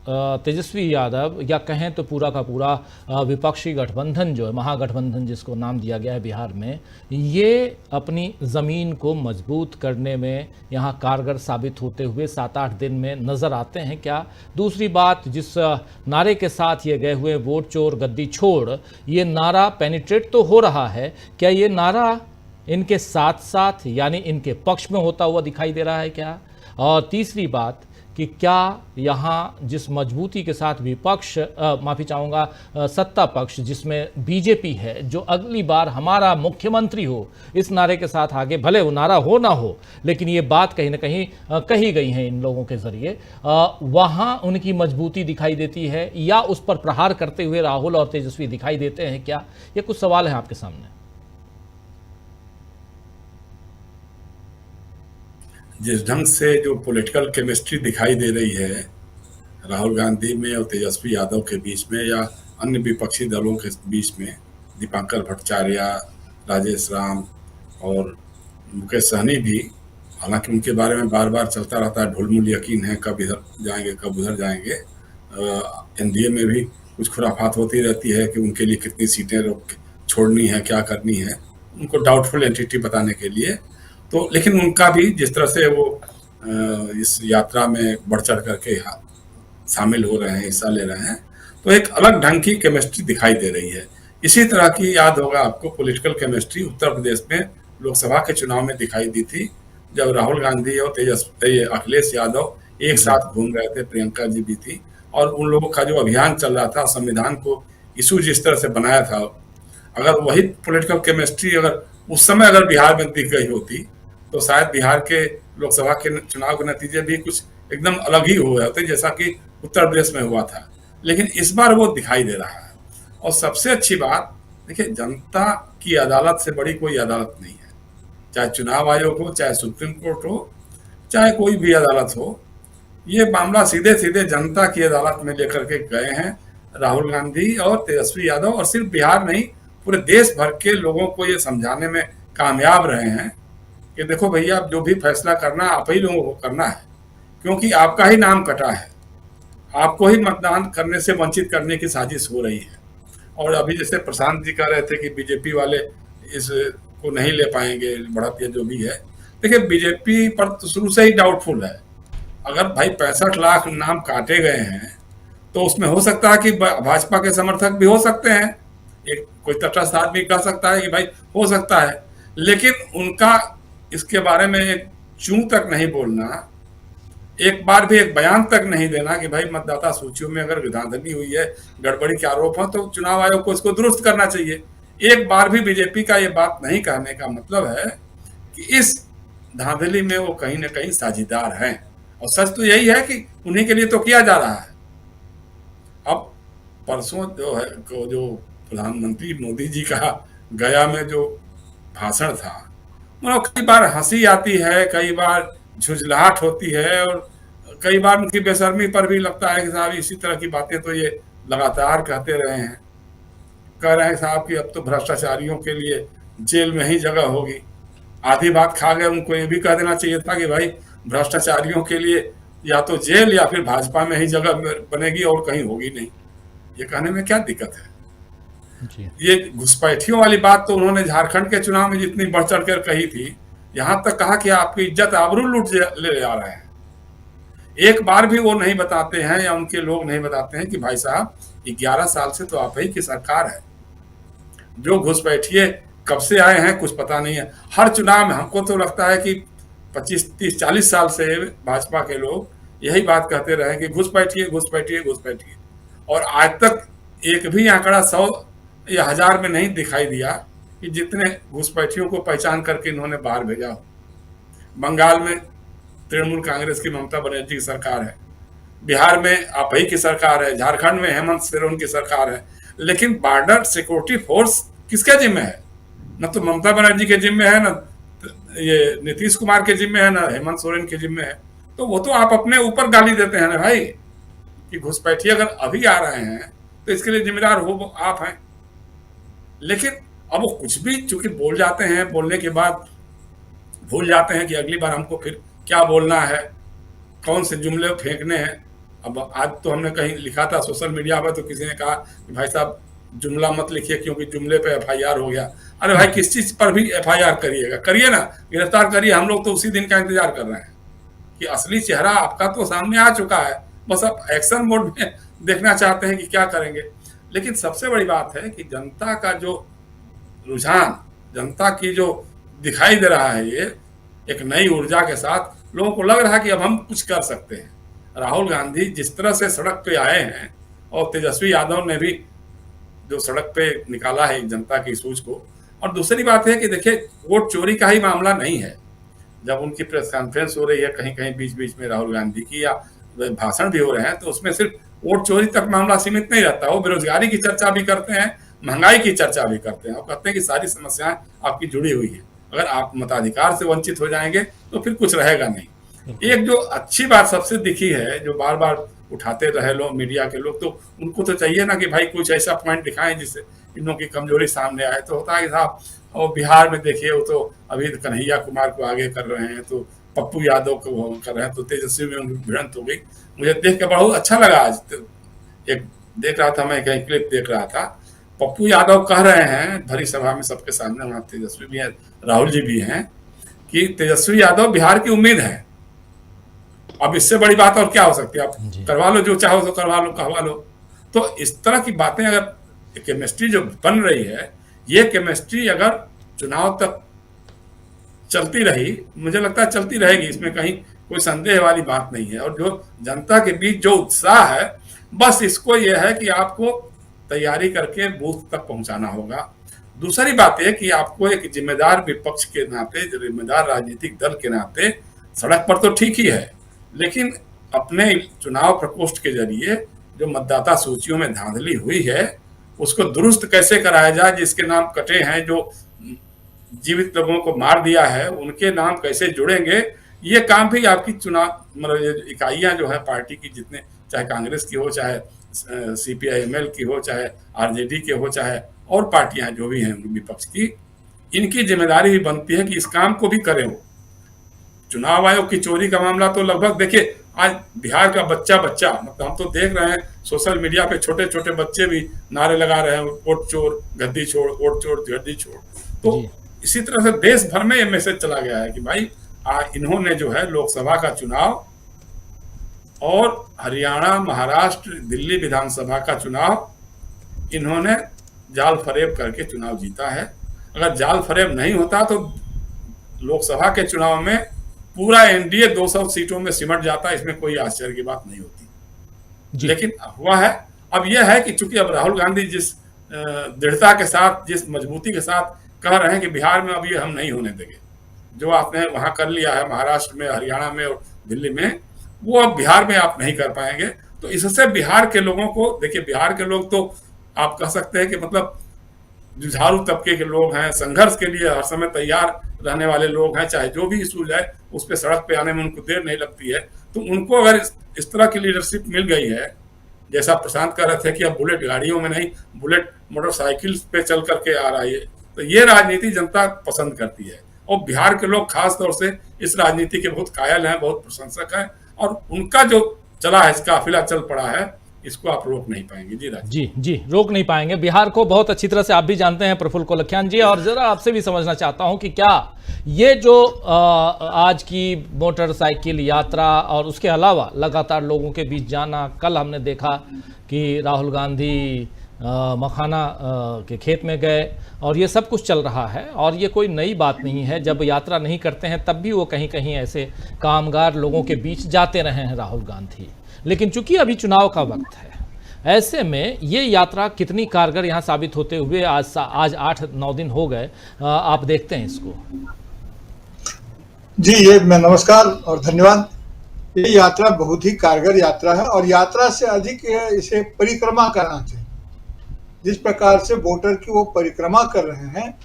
तेजस्वी यादव, या कहें तो पूरा का पूरा विपक्षी गठबंधन जो है, महागठबंधन जिसको नाम दिया गया है बिहार में, ये अपनी ज़मीन को मजबूत करने में यहाँ कारगर साबित होते हुए 7-8 दिन में नज़र आते हैं क्या? दूसरी बात, जिस नारे के साथ ये गए हुए वोट चोर गद्दी छोड़, ये नारा पेनिट्रेट तो हो रहा है, क्या ये नारा इनके साथ साथ यानी इनके पक्ष में होता हुआ दिखाई दे रहा है क्या? और तीसरी बात कि क्या यहाँ जिस मजबूती के साथ विपक्ष, माफ़ी चाहूँगा, सत्ता पक्ष जिसमें बीजेपी है, जो अगली बार हमारा मुख्यमंत्री हो, इस नारे के साथ आगे, भले वो नारा हो ना हो, लेकिन ये बात कहीं ना कहीं कही गई है इन लोगों के ज़रिए, वहाँ उनकी मजबूती दिखाई देती है, या उस पर प्रहार करते हुए राहुल और तेजस्वी दिखाई देते हैं क्या? ये कुछ सवाल हैं आपके सामने। जिस ढंग से जो पॉलिटिकल केमिस्ट्री दिखाई दे रही है राहुल गांधी में और तेजस्वी यादव के बीच में, या अन्य विपक्षी दलों के बीच में, दीपांकर भट्टाचार्य, राजेश राम और मुकेश सहनी भी, हालांकि उनके बारे में बार बार चलता रहता है ढुलमुल यकीन है, कब इधर जाएंगे कब उधर जाएंगे। एनडीए में भी कुछ खुराफात होती रहती है कि उनके लिए कितनी सीटें छोड़नी है, क्या करनी है, उनको डाउटफुल एंटिटी बताने के लिए। तो लेकिन उनका भी जिस तरह से वो इस यात्रा में बढ़ चढ़ करके शामिल हो रहे हैं, हिस्सा ले रहे हैं, तो एक अलग ढंग की केमिस्ट्री दिखाई दे रही है। इसी तरह की याद होगा आपको पॉलिटिकल केमिस्ट्री उत्तर प्रदेश में लोकसभा के चुनाव में दिखाई दी थी, जब राहुल गांधी और अखिलेश यादव एक साथ घूम रहे थे, प्रियंका जी भी थी, और उन लोगों का जो अभियान चल रहा था, संविधान को इशू जिस तरह से बनाया था, अगर वही पॉलिटिकल केमिस्ट्री अगर उस समय अगर बिहार में दिख गई होती तो शायद बिहार के लोकसभा के चुनाव के नतीजे भी कुछ एकदम अलग ही हो गए होते, जैसा कि उत्तर प्रदेश में हुआ था। लेकिन इस बार वो दिखाई दे रहा है। और सबसे अच्छी बात देखिए, जनता की अदालत से बड़ी कोई अदालत नहीं है, चाहे चुनाव आयोग हो, चाहे सुप्रीम कोर्ट हो, चाहे कोई भी अदालत हो। ये मामला सीधे सीधे जनता की अदालत में लेकर के गए हैं राहुल गांधी और तेजस्वी यादव, और सिर्फ बिहार नहीं पूरे देश भर के लोगों को ये समझाने में कामयाब रहे हैं कि देखो भैया, जो भी फैसला करना आप ही लोगों को करना है, क्योंकि आपका ही नाम कटा है, आपको ही मतदान करने से वंचित करने की साजिश हो रही है। और अभी जैसे प्रशांत जी कह रहे थे कि बीजेपी वाले इसको नहीं ले पाएंगे, बढ़त या जो भी है, देखिए बीजेपी पर तो शुरू से ही डाउटफुल है। अगर भाई 65 लाख नाम काटे गए हैं तो उसमें हो सकता है कि भाजपा के समर्थक भी हो सकते हैं, एक कोई तटस्थ आदमी कह सकता है कि भाई हो सकता है, लेकिन उनका इसके बारे में एक चूं तक नहीं बोलना, एक बार भी एक बयान तक नहीं देना कि भाई मतदाता सूचियों में अगर धांधली हुई है, गड़बड़ी के आरोप हो, तो चुनाव आयोग को इसको दुरुस्त करना चाहिए। एक बार भी बीजेपी का ये बात नहीं कहने का मतलब है कि इस धांधली में वो कहीं ना कहीं साझेदार हैं, और सच तो यही है कि उन्हीं के लिए तो किया जा रहा है। अब परसों जो प्रधानमंत्री मोदी जी का गया में जो भाषण था, मतलब कई बार हंसी आती है, कई बार झुंझलाहट होती है, और कई बार उनकी बेशर्मी पर भी लगता है कि साहब इसी तरह की बातें तो ये लगातार कहते रहे हैं। कह रहे हैं साहब कि अब तो भ्रष्टाचारियों के लिए जेल में ही जगह होगी। आधी बात खा गए, उनको ये भी कह देना चाहिए था कि भाई भ्रष्टाचारियों के लिए या तो जेल या फिर भाजपा में ही जगह बनेगी और कहीं होगी नहीं। ये कहने में क्या दिक्कत है जी। ये घुसपैठियों वाली बात तो उन्होंने झारखंड के चुनाव में जितनी बढ़ चढ़ कर कही थी, यहां तक कहा कि आपकी इज्जत आबरू लूट ले जा रहे हैं। एक बार भी वो नहीं बताते हैं, या उनके लोग नहीं बताते हैं कि भाई साहब 11 साल से तो आप ही की सरकार है, जो घुसपैठिए कब से आए हैं कुछ पता नहीं है। हर चुनाव में हमको तो लगता है कि 25, 30, 40 साल से भाजपा के लोग यही बात कहते रहे कि घुसपैठिए घुसपैठिए घुसपैठिए, और आज तक एक भी आंकड़ा 100 या 1000 में नहीं दिखाई दिया कि जितने घुसपैठियों को पहचान करके इन्होंने बाहर भेजा हो। बंगाल में तृणमूल कांग्रेस की ममता बनर्जी की सरकार है, बिहार में आप ही की सरकार है, झारखंड में हेमंत सोरेन की सरकार है, लेकिन बॉर्डर सिक्योरिटी फोर्स किसके जिम्मे है? न तो ममता बनर्जी के जिम्मे है, न ये नीतीश कुमार के जिम्मे है, न हेमंत सोरेन के जिम्मे है। तो वो तो आप अपने ऊपर गाली देते हैं ना भाई, कि घुसपैठिए अगर अभी आ रहे हैं तो इसके लिए जिम्मेदार हो आप हैं। लेकिन अब वो कुछ भी चूंकि बोल जाते हैं, बोलने के बाद भूल जाते हैं कि अगली बार हमको फिर क्या बोलना है, कौन से जुमले फेंकने हैं। अब आज तो हमने कहीं लिखा था सोशल मीडिया पर, तो किसी ने कहा कि भाई साहब जुमला मत लिखिए क्योंकि जुमले पे FIR हो गया। अरे भाई किस चीज पर भी FIR करिएगा, करिए ना, गिरफ्तार करिए। हम लोग तो उसी दिन का इंतजार कर रहे हैं कि असली चेहरा आपका तो सामने आ चुका है, बस आप एक्शन मोड में देखना चाहते हैं कि क्या करेंगे। लेकिन सबसे बड़ी बात है कि जनता का जो रुझान, जनता की जो दिखाई दे रहा है, ये एक नई ऊर्जा के साथ लोगों को लग रहा है कि अब हम कुछ कर सकते हैं। राहुल गांधी जिस तरह से सड़क पे आए हैं, और तेजस्वी यादव ने भी जो सड़क पे निकाला है जनता की सोच को। और दूसरी बात है कि देखिए, वोट चोरी का ही मामला नहीं है। जब उनकी प्रेस कॉन्फ्रेंस हो रही है कहीं कहीं बीच बीच में राहुल गांधी की, या भाषण भी हो रहे हैं, तो उसमें सिर्फ वोट चोरी तक मामला सीमित नहीं रहता। वो बेरोजगारी की चर्चा भी करते हैं, महंगाई की चर्चा भी करते हैं, और कहते हैं कि सारी समस्याएं आपकी जुड़ी हुई है, अगर आप मताधिकार से वंचित हो जाएंगे तो फिर कुछ रहेगा नहीं। एक जो अच्छी बात सबसे दिखी है, जो बार बार उठाते रहे लोग, मीडिया के लोग, तो उनको तो चाहिए ना कि भाई कुछ ऐसा पॉइंट दिखाएं जिससे इन लोगों की कमजोरी सामने आए, तो होता है कि साहब और बिहार में देखिए वो तो अभी कन्हैया कुमार को आगे कर रहे हैं, तो पप्पू यादव को कर रहे हैं, तो तेजस्वी में उनकी भिड़ंत हो गई। मुझे देख के बहुत अच्छा लगा। आज एक देख रहा था, मैं कहीं क्लिप देख रहा था, पप्पू यादव कह रहे हैं भरी सभा में सबके सामने, वहां तेजस्वी भी है, राहुल जी भी हैं, कि तेजस्वी यादव बिहार की उम्मीद है। अब इससे बड़ी बात और क्या हो सकती है? आप करवा लो, जो चाहो तो करवा लो, कहवा लो। तो इस तरह की बातें, अगर केमिस्ट्री जो बन रही है, ये केमिस्ट्री अगर चुनाव तक चलती रही, मुझे लगता है चलती रहेगी, इसमें कहीं कोई संदेह वाली बात नहीं है। और जो जनता के बीच जो उत्साह है, बस इसको यह है कि आपको तैयारी करके बूथ तक पहुंचाना होगा। दूसरी बात यह कि आपको एक जिम्मेदार विपक्ष के नाते, जिम्मेदार राजनीतिक दल के नाते, सड़क पर तो ठीक ही है, लेकिन अपने चुनाव प्रकोष्ठ के जरिए जो मतदाता सूचियों में धांधली हुई है, उसको दुरुस्त कैसे कराया जाए। जिसके नाम कटे हैं, जो जीवित लोगों को मार दिया है, उनके नाम कैसे जुड़ेंगे, ये काम भी आपकी चुनाव मतलब इकाइयां जो है पार्टी की, जितने, चाहे कांग्रेस की हो, चाहे CPI-ML की हो, चाहे RJD के हो, चाहे और पार्टियां जो भी हैं विपक्ष की, इनकी जिम्मेदारी भी बनती है कि इस काम को भी करें। वो चुनाव आयोग की चोरी का मामला तो लगभग देखिए, आज बिहार का बच्चा मतलब हम तो देख रहे हैं सोशल मीडिया पे छोटे छोटे बच्चे भी नारे लगा रहे हैं, वोट चोर गद्दी छोड़, वोट चोर गद्दी छोड़। तो इसी तरह से देश भर में ये मैसेज चला गया है कि भाई इन्होंने जो है लोकसभा का चुनाव और हरियाणा, महाराष्ट्र, दिल्ली विधानसभा का चुनाव इन्होंने जाल फरेब करके चुनाव जीता है। अगर जाल फरेब नहीं होता तो लोकसभा के चुनाव में पूरा NDA 200 सीटों में सिमट जाता, इसमें कोई आश्चर्य की बात नहीं होती। लेकिन हुआ है, अब यह है कि चूंकि अब राहुल गांधी जिस दृढ़ता के साथ, जिस मजबूती के साथ कह रहे हैं कि बिहार में अब ये हम नहीं होने देंगे, जो आपने वहां कर लिया है महाराष्ट्र में, हरियाणा में और दिल्ली में, वो अब बिहार में आप नहीं कर पाएंगे। तो इससे बिहार के लोगों को, देखिए बिहार के लोग तो आप कह सकते हैं कि मतलब जुझारू तबके के लोग हैं, संघर्ष के लिए हर समय तैयार रहने वाले लोग हैं, चाहे जो भी इशू जाए उस पर सड़क पे आने में उनको देर नहीं लगती है। तो उनको अगर इस तरह की लीडरशिप मिल गई है, जैसा प्रशांत कह रहे थे कि अब बुलेट गाड़ियों में नहीं, बुलेट मोटरसाइकिल पे चल करके आ रहा है, तो ये राजनीति जनता पसंद करती है। और बिहार के लोग खास तौर से इस राजनीति के बहुत कायल हैं, बहुत प्रशंसक हैं, और उनका जो चला है, इसका काफिला चल पड़ा है, इसको आप रोक नहीं पाएंगे। जी रोक नहीं पाएंगे। बिहार को बहुत अच्छी तरह से आप भी जानते हैं प्रफुल्ल कोलखियान जी, और जरा आपसे भी समझना चाहता हूं कि क्या ये जो आज की मोटरसाइकिल यात्रा और उसके अलावा लगातार लोगों के बीच जाना, कल हमने देखा कि राहुल गांधी मखाना के खेत में गए, और ये सब कुछ चल रहा है, और ये कोई नई बात नहीं है। जब यात्रा नहीं करते हैं तब भी वो कहीं कहीं ऐसे कामगार लोगों के बीच जाते रहे हैं राहुल गांधी। लेकिन चूंकि अभी चुनाव का वक्त है, ऐसे में ये यात्रा कितनी कारगर यहाँ साबित होते हुए आज 8-9 दिन हो गए, आप देखते हैं इसको। जी, ये मैं नमस्कार और धन्यवाद। ये यात्रा बहुत ही कारगर यात्रा है, और यात्रा से अधिक इसे परिक्रमा करना चाहिए। जिस प्रकार से वोटर की वो परिक्रमा कर रहे हैं,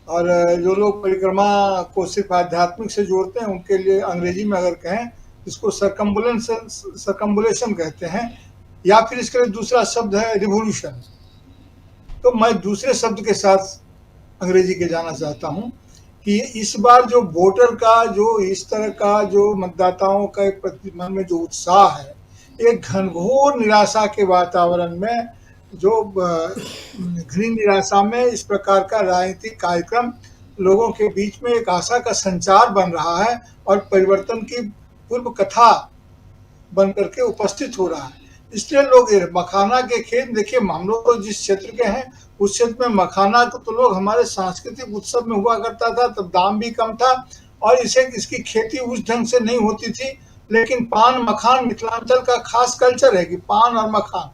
और जो लोग परिक्रमा को सिर्फ आध्यात्मिक से जोड़ते हैं, उनके लिए अंग्रेजी में अगर कहें इसको सर्कम्बुलेशन कहते हैं, या फिर इसके लिए दूसरा शब्द है रिवोल्यूशन। तो मैं दूसरे शब्द के साथ अंग्रेजी के जाना चाहता हूं कि इस बार जो वोटर का, जो इस तरह का जो मतदाताओं का प्रति मन में जो उत्साह है, एक घनघोर निराशा के वातावरण में, जो घनी निराशा में इस प्रकार का राजनीतिक कार्यक्रम लोगों के बीच में एक आशा का संचार बन रहा है, और परिवर्तन की पूर्व कथा बन करके उपस्थित हो रहा है। इसलिए लोग मखाना के खेत, देखिए हम लोग तो जिस क्षेत्र के हैं उस क्षेत्र में मखाना को तो लोग हमारे सांस्कृतिक उत्सव में हुआ करता था, तब दाम भी कम था और इसकी खेती उस ढंग से नहीं होती थी। लेकिन पान मखान मिथिलांचल का खास कल्चर है कि पान और मखान,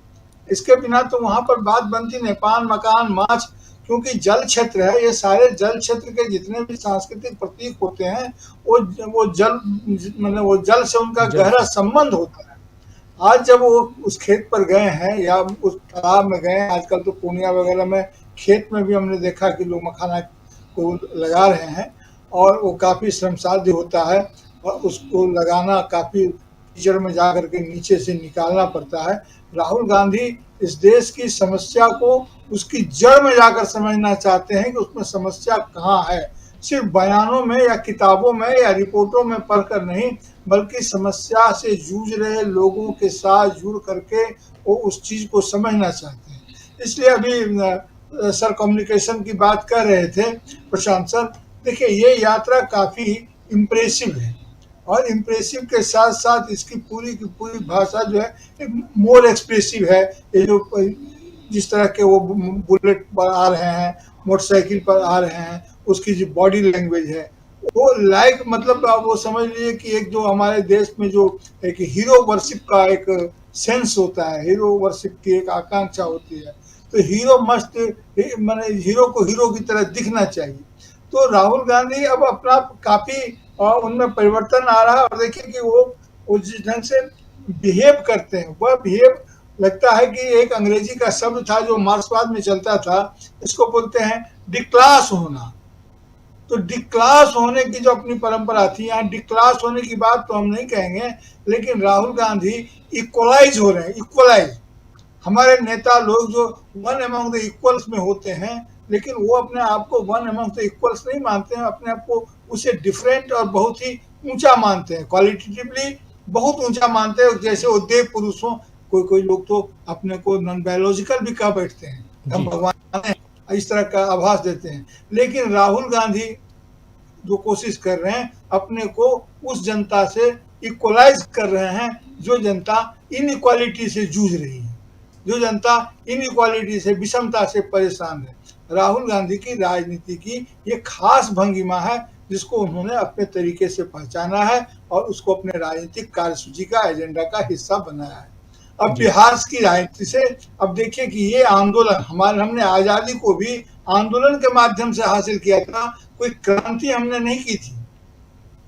इसके बिना तो वहां पर बात बनती नहीं। पान मकान माछ, क्योंकि जल क्षेत्र है, ये सारे जल क्षेत्र के जितने भी सांस्कृतिक प्रतीक होते हैं वो जल, मतलब वो जल से उनका गहरा संबंध होता है। आज जब वो उस खेत पर गए हैं या उस तालाब में गए, आजकल तो पूर्णिया वगैरह में खेत में भी हमने देखा कि लोग मखाना को लगा रहे हैं, और वो काफी श्रमसाध्य होता है, और उसको लगाना काफी कीचड़ में जाकर के नीचे से निकालना पड़ता है। राहुल गांधी इस देश की समस्या को उसकी जड़ में जाकर समझना चाहते हैं कि उसमें समस्या कहाँ है। सिर्फ बयानों में या किताबों में या रिपोर्टों में पढ़कर नहीं, बल्कि समस्या से जूझ रहे लोगों के साथ जुड़ करके वो उस चीज को समझना चाहते हैं। इसलिए अभी सर कम्युनिकेशन की बात कर रहे थे प्रशांत सर, देखिए ये यात्रा काफी इम्प्रेसिव है और इम्प्रेसिव के साथ साथ इसकी पूरी की पूरी भाषा जो है मोर एक्सप्रेसिव है। ये जो जिस तरह के वो बुलेट पर आ रहे हैं, मोटरसाइकिल पर आ रहे हैं, उसकी जो बॉडी लैंग्वेज है वो मतलब आप वो समझ लीजिए कि एक जो हमारे देश में जो एक हीरो वर्शिप का एक सेंस होता है, हीरो वर्शिप की एक आकांक्षा होती है, तो हीरो मस्ट माने हीरो को हीरो की तरह दिखना चाहिए। तो राहुल गांधी अब अपना काफी उनमें परिवर्तन आ रहा है और देखिए कि वो जिस ढंग से बिहेव करते हैं, वह बिहेव लगता है कि एक अंग्रेजी का शब्द था जो मार्क्सवाद में चलता था, इसको बोलते हैं डिक्लास होना। तो डिक्लास होने की जो अपनी परंपरा थी, यहाँ डिक्लास होने की बात तो हम नहीं कहेंगे, लेकिन राहुल गांधी इक्वलाइज हो रहे हैं। इक्वलाइज हमारे नेता लोग जो वन अमंग द इक्वल्स में होते हैं, लेकिन वो अपने आप को वन अमंग द इक्वल्स नहीं मानते हैं, अपने आप को उसे डिफरेंट और बहुत ही ऊंचा मानते हैं, क्वालिटेटिवली बहुत ऊंचा मानते हैं। जैसे वो देव पुरुष हो, कोई लोग तो अपने को नॉन बायोलॉजिकल भी कह बैठते हैं, हम भगवान हैं, इस तरह का आभास देते हैं। लेकिन राहुल गांधी जो कोशिश कर रहे हैं अपने को उस जनता से इक्वलाइज कर रहे हैं जो जनता इनइक्वालिटी से जूझ रही है, जो जनता इनइक्वालिटी से, विषमता से परेशान है। राहुल गांधी की राजनीति की ये खास भंगिमा है जिसको उन्होंने अपने तरीके से पहचाना है और उसको अपने राजनीतिक कार्यसूची का, एजेंडा का हिस्सा बनाया है। अब बिहार की राजनीति से अब देखिए कि ये आंदोलन हमने आजादी को भी आंदोलन के माध्यम से हासिल किया था, कोई क्रांति हमने नहीं की थी,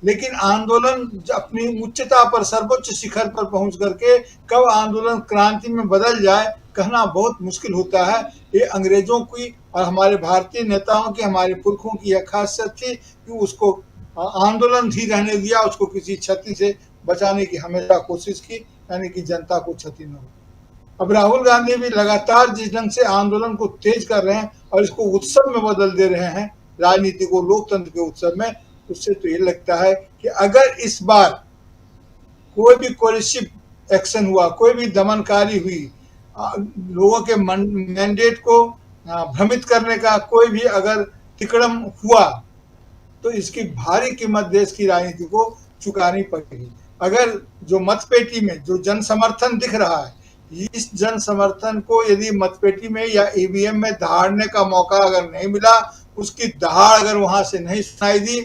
लेकिन आंदोलन अपनी उच्चता पर, सर्वोच्च शिखर पर पहुंच करके कब आंदोलन क्रांति में बदल जाए कहना बहुत मुश्किल होता है। ये अंग्रेजों की और हमारे भारतीय नेताओं की, हमारे पुरखों की यह खासियत थी कि उसको आंदोलन ही रहने दिया, उसको किसी क्षति से बचाने की हमेशा कोशिश की, यानी कि जनता को क्षति न हो। अब राहुल गांधी भी लगातार जिस ढंग से आंदोलन को तेज कर रहे हैं और इसको उत्सव में बदल दे रहे हैं, राजनीति को लोकतंत्र के उत्सव में, उससे तो ये लगता है कि अगर इस बार कोई भी कोलिशिव एक्शन हुआ, कोई भी दमनकारी हुई, लोगों के मैंडेट को भ्रमित करने का कोई भी अगर तिकड़म हुआ, तो इसकी भारी कीमत देश की राजनीति को चुकानी पड़ेगी। अगर जो मतपेटी में जो जन समर्थन दिख रहा है, इस जन समर्थन को यदि मतपेटी में या ईवीएम में दहाड़ने का मौका अगर नहीं मिला, उसकी दहाड़ अगर वहां से नहीं सुनाई दी,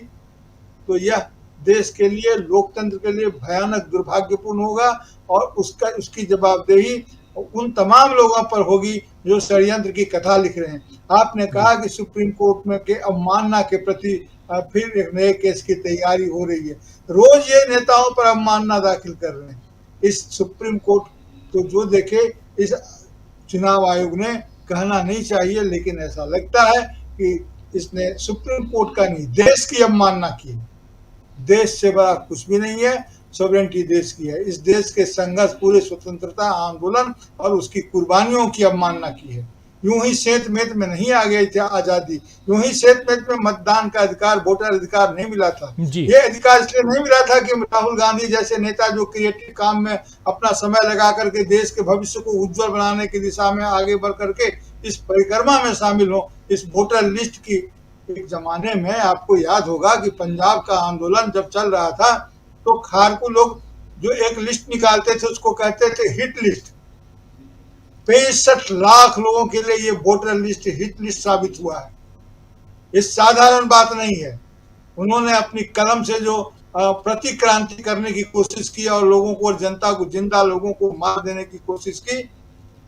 तो यह देश के लिए, लोकतंत्र के लिए भयानक दुर्भाग्यपूर्ण होगा और उसकी जवाबदेही उन तमाम लोगों पर होगी जो षड्यंत्र की कथा लिख रहे हैं। आपने कहा कि सुप्रीम कोर्ट में के अवमानना के प्रति फिर एक नए केस की तैयारी हो रही है। रोज ये नेताओं पर अवमानना दाखिल कर रहे हैं। इस सुप्रीम कोर्ट तो जो देखे, इस चुनाव आयोग ने कहना नहीं चाहिए, लेकिन ऐसा लगता है कि इसने सुप्रीम कोर्ट का नहीं, देश की अवमानना की। देश से बड़ा कुछ भी नहीं है, सॉवरेनिटी देश की है। इस देश के संघर्ष, पूरे स्वतंत्रता आंदोलन और उसकी कुर्बानियों की अवमानना की है। यूं ही सेंत मेत में नहीं आ गई थी आजादी, यूं ही सेंत मेत में मतदान का अधिकार, वोटर अधिकार नहीं मिला था। ये अधिकार इसलिए नहीं मिला था कि राहुल गांधी जैसे नेता जो क्रिएटिव काम में अपना समय लगा करके देश के भविष्य को उज्जवल बनाने की दिशा में आगे बढ़ करके इस परिक्रमा में शामिल हो, इस वोटर लिस्ट की। एक जमाने में आपको याद होगा कि पंजाब का आंदोलन जब चल रहा था तो खारकू लोग जो एक लिस्ट निकालते थे उसको कहते थे हिट लिस्ट। 65 लाख लोगों के लिए ये वोटर लिस्ट हिट लिस्ट साबित हुआ है। ये साधारण बात नहीं है। उन्होंने अपनी कलम से जो प्रतिक्रांति करने की कोशिश की और लोगों को, जनता को, जिंदा लोगों को मार देने की कोशिश की।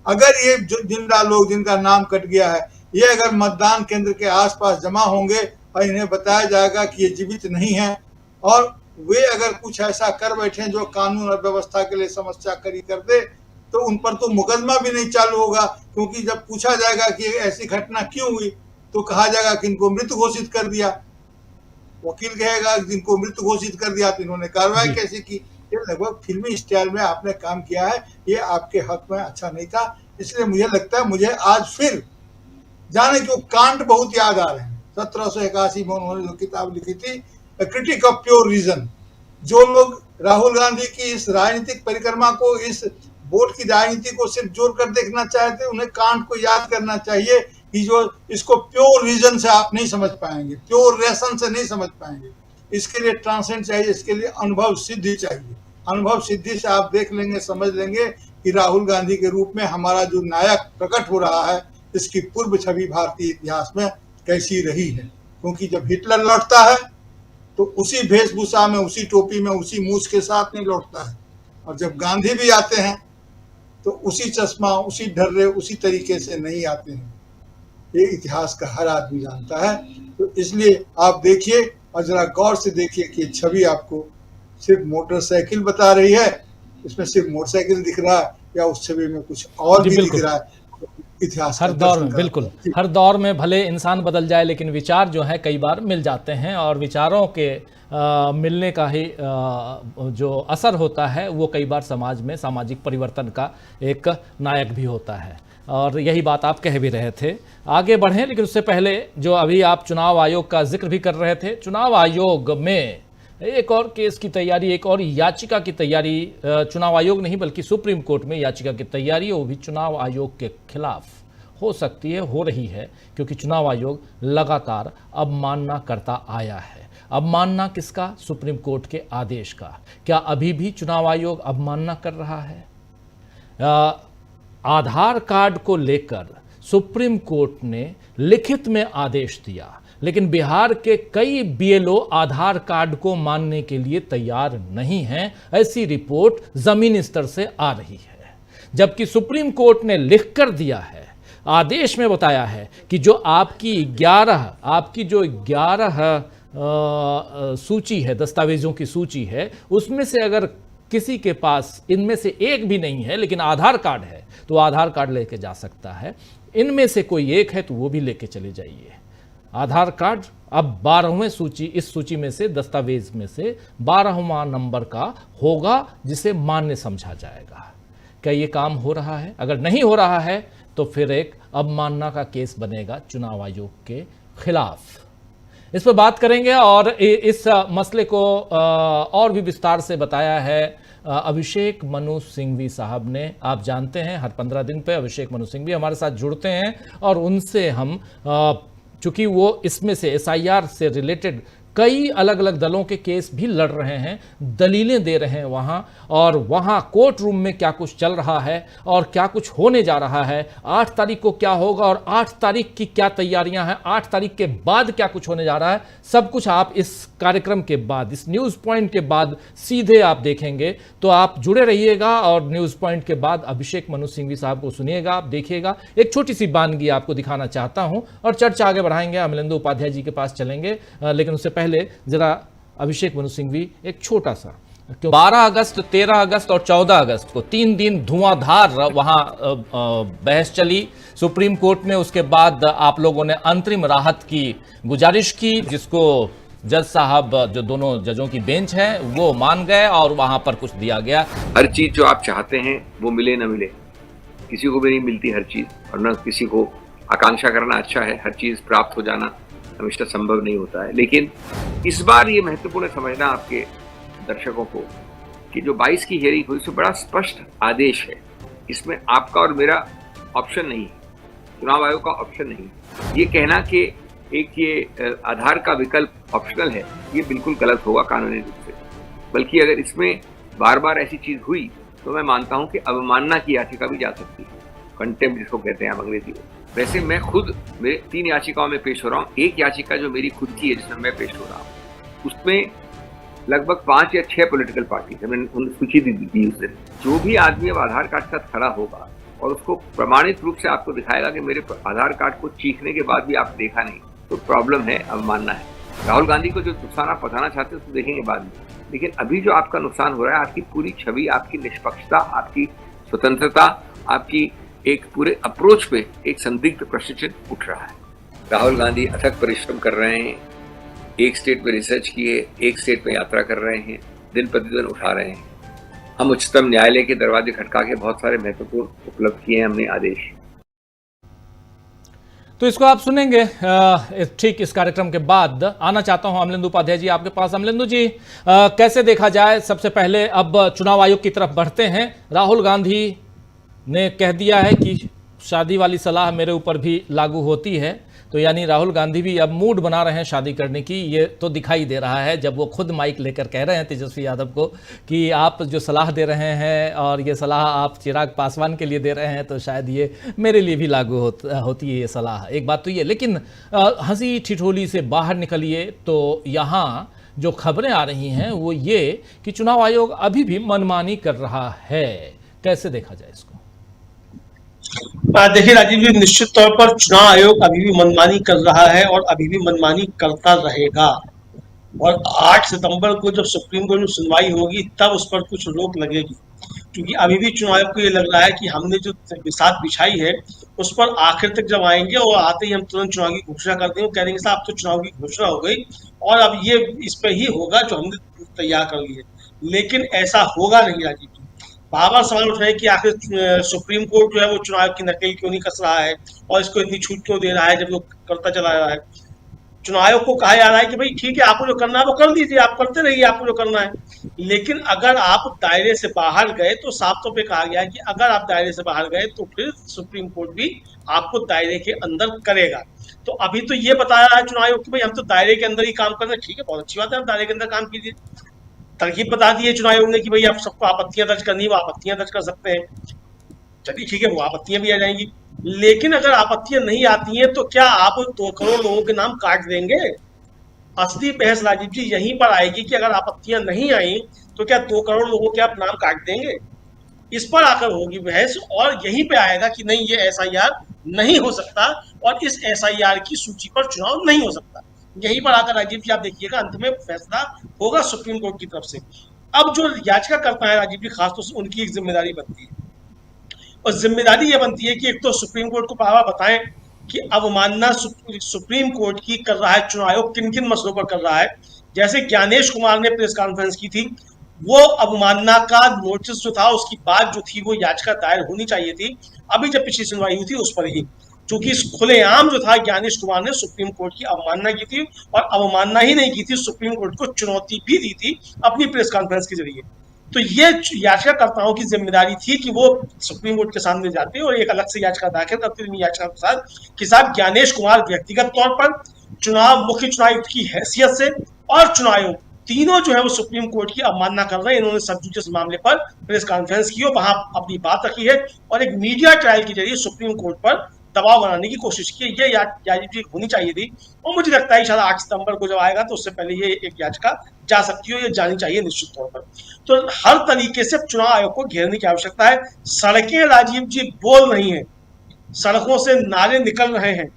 अगर ये जिंदा लोग जिनका नाम कट गया है, ये अगर मतदान केंद्र के आसपास जमा होंगे और इन्हें बताया जाएगा कि ये जीवित नहीं है और वे अगर कुछ ऐसा कर बैठे जो कानून और व्यवस्था के लिए समस्या खड़ी कर दे, तो उन पर तो मुकदमा भी नहीं चालू होगा, क्योंकि जब पूछा जाएगा कि ऐसी घटना क्यों हुई तो कहा जाएगा कि इनको मृत घोषित कर दिया। वकील कहेगा कि इनको मृत घोषित कर दिया तो इन्होंने कार्रवाई कैसे की। थे, लगभग फिल्मी स्टाइल में आपने काम किया है, ये आपके हक में अच्छा नहीं था। इसलिए मुझे लगता है, मुझे आज फिर जाने क्यों कांट बहुत याद आ रहे हैं। 1781 में उन्होंने जो किताब लिखी थी, क्रिटिक ऑफ प्योर रीजन। जो लोग राहुल गांधी की इस राजनीतिक परिक्रमा को, इस वोट की राजनीति को सिर्फ जोड़ कर देखना चाहते, उन्हें कांट को याद करना चाहिए कि जो इसको प्योर रीजन से आप नहीं समझ पाएंगे, प्योर रेशन से नहीं समझ पाएंगे। इसके लिए ट्रांसेंड चाहिए, इसके लिए अनुभव सिद्धि चाहिए। अनुभव सिद्धि से आप देख लेंगे, समझ लेंगे कि राहुल गांधी के रूप में हमारा जो नायक प्रकट हो रहा है, इसकी पूर्व छवि भारतीय इतिहास में कैसी रही है। क्योंकि जब हिटलर लौटता है तो उसी वेशभूषा में, उसी टोपी में, उसी मूछ के साथ नहीं लौटता है, और जब गांधी भी आते हैं तो उसी चश्मा, उसी ढर्रे, उसी तरीके से नहीं आते हैं। ये इतिहास का हर आदमी जानता है। तो इसलिए आप देखिए और जरा गौर से देखिए कि छवि आपको सिर्फ मोटरसाइकिल बता रही है, इसमें सिर्फ मोटरसाइकिल दिख रहा है, या उस छवि में कुछ और भी दिख रहा है। इतिहास हर दौर में, बिल्कुल हर दौर में भले इंसान बदल जाए, लेकिन विचार जो है कई बार मिल जाते हैं, और विचारों के मिलने का ही जो असर होता है वो कई बार समाज में सामाजिक परिवर्तन का एक नायक भी होता है। और यही बात आप कह भी रहे थे। आगे बढ़ें, लेकिन उससे पहले जो अभी आप चुनाव आयोग का जिक्र भी कर रहे थे, चुनाव आयोग में एक और केस की तैयारी, एक और याचिका की तैयारी, चुनाव आयोग नहीं बल्कि सुप्रीम कोर्ट में याचिका की तैयारी, वो भी चुनाव आयोग के खिलाफ हो सकती है, हो रही है, क्योंकि चुनाव आयोग लगातार अवमानना करता आया है। अवमानना किसका? सुप्रीम कोर्ट के आदेश का। क्या अभी भी चुनाव आयोग अवमानना कर रहा है? आधार कार्ड को लेकर सुप्रीम कोर्ट ने लिखित में आदेश दिया, लेकिन बिहार के कई बीएलओ आधार कार्ड को मानने के लिए तैयार नहीं हैं, ऐसी रिपोर्ट जमीनी स्तर से आ रही है। जबकि सुप्रीम कोर्ट ने लिखकर दिया है, आदेश में बताया है कि जो आपकी 11 सूची है, दस्तावेजों की सूची है, उसमें से अगर किसी के पास इनमें से एक भी नहीं है लेकिन आधार कार्ड है तो आधार कार्ड लेके जा सकता है। इनमें से कोई एक है तो वो भी लेके चले जाइए। आधार कार्ड अब 12वें सूची, इस सूची में से, दस्तावेज में से 12वां नंबर का होगा, जिसे मान्य समझा जाएगा। क्या ये काम हो रहा है? अगर नहीं हो रहा है तो फिर एक अवमानना का केस बनेगा चुनाव आयोग के खिलाफ। इस पर बात करेंगे और इस मसले को और भी विस्तार से बताया है अभिषेक मनु सिंघवी साहब ने। आप जानते हैं हर 15 दिन पे अभिषेक मनु सिंघवी हमारे साथ जुड़ते हैं और उनसे हम चूंकि वो इसमें से SIR से रिलेटेड कई अलग अलग दलों के केस भी लड़ रहे हैं, दलीलें दे रहे हैं वहाँ, और वहाँ कोर्ट रूम में क्या कुछ चल रहा है और क्या कुछ होने जा रहा है, 8 तारीख को क्या होगा और 8 तारीख की क्या तैयारियां हैं, 8 तारीख के बाद क्या कुछ होने जा रहा है, सब कुछ आप इस कार्यक्रम के बाद, इस न्यूज़ पॉइंट के बाद सीधे आप देखेंगे। तो आप जुड़े रहिएगा और न्यूज़ पॉइंट के बाद अभिषेक मनु सिंघवी साहब को सुनिएगा, आप देखिएगा। एक छोटी सी बानगी आपको दिखाना चाहता हूं और चर्चा आगे बढ़ाएंगे। अमलेंदु उपाध्याय जी के पास चलेंगे, लेकिन उससे पहले जरा अभिषेक मनु सिंघवी एक छोटा सा, 12 अगस्त, 13 अगस्त और 14 अगस्त को 3 दिन धुआंधार वहां बहस चली सुप्रीम कोर्ट में। उसके बाद आप लोगों ने अंतरिम राहत की गुजारिश की, जिसको जज साहब, जो दोनों जजों की बेंच है, वो मान गए और वहां पर कुछ दिया गया। हर चीज जो आप चाहते हैं वो मिले न मिले, किसी को भी नहीं मिलती हर चीज, और न किसी को आकांक्षा करना अच्छा है, हर चीज प्राप्त हो जाना हमेशा संभव नहीं होता है। लेकिन इस बार ये महत्वपूर्ण समझना आपके दर्शकों को कि जो 22 की हियरिंग हुई उसमें बड़ा स्पष्ट आदेश है। इसमें आपका और मेरा ऑप्शन नहीं है, चुनाव आयोग का ऑप्शन नहीं। ये कहना कि एक ये आधार का विकल्प ऑप्शनल है, ये बिल्कुल गलत होगा कानूनी रूप से। बल्कि अगर इसमें बार बार ऐसी चीज हुई तो मैं मानता हूं कि अवमानना की याचिका भी जा सकती है, कंटेम्प्ट जिसको कहते हैं आप अंग्रेजी में। वैसे मैं खुद मेरे 3 याचिकाओं में पेश हो रहा हूँ। एक याचिका जो मेरी खुद की है जिसमें मैं पेश हो रहा हूँ, उसमें लगभग 5 या 6 पॉलिटिकल पार्टी है, मैंने उन सूची दी उस दिन। जो भी आदमी अब आधार कार्ड के साथ खड़ा होगा और उसको प्रमाणित रूप से आपको दिखाएगा कि मेरे आधार कार्ड को चीखने के बाद भी आप देखा नहीं, तो प्रॉब्लम है, अवमानना है। राहुल गांधी को जो नुकसान आप पहुंचाना चाहते हैं उसको देखेंगे बाद में, लेकिन अभी जो आपका नुकसान हो रहा है, आपकी पूरी छवि, आपकी निष्पक्षता, आपकी स्वतंत्रता, आपकी एक पूरे अप्रोच पे एक संदिग्ध प्रश्न चिन्ह उठ रहा है। राहुल गांधी अथक परिश्रम कर रहे हैं, एक स्टेट में रिसर्च किए, एक स्टेट में यात्रा कर रहे हैं, दिन प्रतिदिन उठा रहे हैं। हम उच्चतम न्यायालय के दरवाजे खटका के बहुत सारे महत्वपूर्ण उपलब्ध किए हैं हमने आदेश। तो इसको आप सुनेंगे ठीक इस कार्यक्रम के बाद। आना चाहता हूं अमलेंदु उपाध्याय जी आपके पास। अमलेंदु जी, कैसे देखा जाए, सबसे पहले अब चुनाव आयोग की तरफ बढ़ते हैं। राहुल गांधी ने कह दिया है कि शादी वाली सलाह मेरे ऊपर भी लागू होती है, तो यानी राहुल गांधी भी अब मूड बना रहे हैं शादी करने की। ये तो दिखाई दे रहा है जब वो खुद माइक लेकर कह रहे हैं तेजस्वी यादव को कि आप जो सलाह दे रहे हैं और ये सलाह आप चिराग पासवान के लिए दे रहे हैं, तो शायद ये मेरे लिए भी लागू होती है ये सलाह। एक बात तो ये, लेकिन हंसी ठिठोली से बाहर निकलिए तो यहाँ जो खबरें आ रही हैं वो ये कि चुनाव आयोग अभी भी मनमानी कर रहा है। कैसे देखा जाए इसको? देखिए राजीव जी, निश्चित तौर पर चुनाव आयोग अभी भी मनमानी कर रहा है और अभी भी मनमानी करता रहेगा। और 8 सितंबर को जब सुप्रीम कोर्ट में सुनवाई होगी तब उस पर कुछ रोक लगेगी, क्योंकि अभी भी चुनाव आयोग को ये लग रहा है कि हमने जो बिसात बिछाई है उस पर आखिर तक जब आएंगे और आते ही हम तुरंत चुनाव की घोषणा कर देंगे, कह देंगे साहब अब तो चुनाव की घोषणा हो गई और अब ये इस पे ही होगा जो हमने तैयार कर ली है। लेकिन ऐसा होगा नहीं राजीव जी। बार बार सवाल उठ रहे हैं कि आखिर सुप्रीम कोर्ट जो है वो चुनाव की नकल क्यों नहीं कस रहा है और इसको इतनी छूट क्यों दे रहा है जब वो करता चला रहा है। चुनाव आयोग को कहा जा रहा है कि भाई ठीक है, आपको जो करना है वो कर दीजिए, आप करते रहिए आपको जो करना है। लेकिन अगर आप दायरे से बाहर गए तो साफ तौर पे कहा गया है कि अगर आप दायरे से बाहर गए तो फिर सुप्रीम कोर्ट भी आपको दायरे के अंदर करेगा। तो अभी तो ये बताया है चुनाव आयोग कि भाई हम तो दायरे के अंदर ही काम कर रहे हैं। ठीक है, बहुत अच्छी बात है, आप दायरे के अंदर काम कीजिए। तरकीब बता दी है चुनाव आयोग ने कि भाई आप सबको आपत्तियां दर्ज करनी है, वो आपत्तियां दर्ज कर सकते हैं। चलिए ठीक है, वो आपत्तियां भी आ जाएंगी। लेकिन अगर आपत्तियां नहीं आती हैं तो क्या आप 2 करोड़ लोगों के नाम काट देंगे? असली बहस राजीव जी यहीं पर आएगी कि अगर आपत्तियां नहीं आई तो क्या 2 करोड़ लोगों के आप नाम काट देंगे? इस पर आकर होगी बहस और यहीं पे आएगा कि नहीं, ये SIR नहीं हो सकता और इस SIR की सूची पर चुनाव नहीं हो सकता। यहीं पर आकर राजीव जी आप देखिएगा अंत में फैसला होगा सुप्रीम कोर्ट की तरफ से। अब जो याचिका करता है राजीव जी, खासतौर से उनकी एक जिम्मेदारी बनती है और जिम्मेदारी ये बनती है कि एक तो सुप्रीम कोर्ट को बार-बार बताएं कि अवमानना सुप्रीम कोर्ट की कर रहा है चुनाव आयोग, किन किन मसलों पर कर रहा है। जैसे ज्ञानेश कुमार ने प्रेस कॉन्फ्रेंस की थी, वो अवमानना का नोटिस जो था उसकी बात जो थी वो याचिका दायर होनी चाहिए थी अभी जब पिछली सुनवाई हुई थी उस पर ही, क्योंकि खुलेआम जो था ज्ञानेश कुमार ने सुप्रीम कोर्ट की अवमानना की थी और अवमानना ही नहीं की थी, सुप्रीम कोर्ट को चुनौती भी दी थी अपनी प्रेस कॉन्फ्रेंस के जरिए। तो ये याचिकाकर्ताओं की जिम्मेदारी थी कि वो सुप्रीम कोर्ट के सामने जाते और एक अलग से याचिका दाखिल करते याचिका के साथ कि साहब ज्ञानेश कुमार व्यक्तिगत तौर पर मुख्य चुनाव आयुक्त की हैसियत से और चुनाव आयोग तीनों जो है वो सुप्रीम कोर्ट की अवमानना कर रहे हैं। इन्होंने सब जुडिस मामले पर प्रेस कॉन्फ्रेंस की और वहां अपनी बात रखी है और एक मीडिया ट्रायल के जरिए सुप्रीम कोर्ट पर दबाव बनाने की कोशिश की। ये याचिका होनी चाहिए थी और मुझे लगता है शायद 8 सितंबर को जब आएगा तो उससे पहले ये एक याचिका जा सकती है, ये जानी चाहिए निश्चित तौर पर। तो हर तरीके से चुनाव आयोग को घेरने की आवश्यकता है। सड़कें राजीव जी बोल रही हैं, सड़कों से नारे निकल रहे हैं।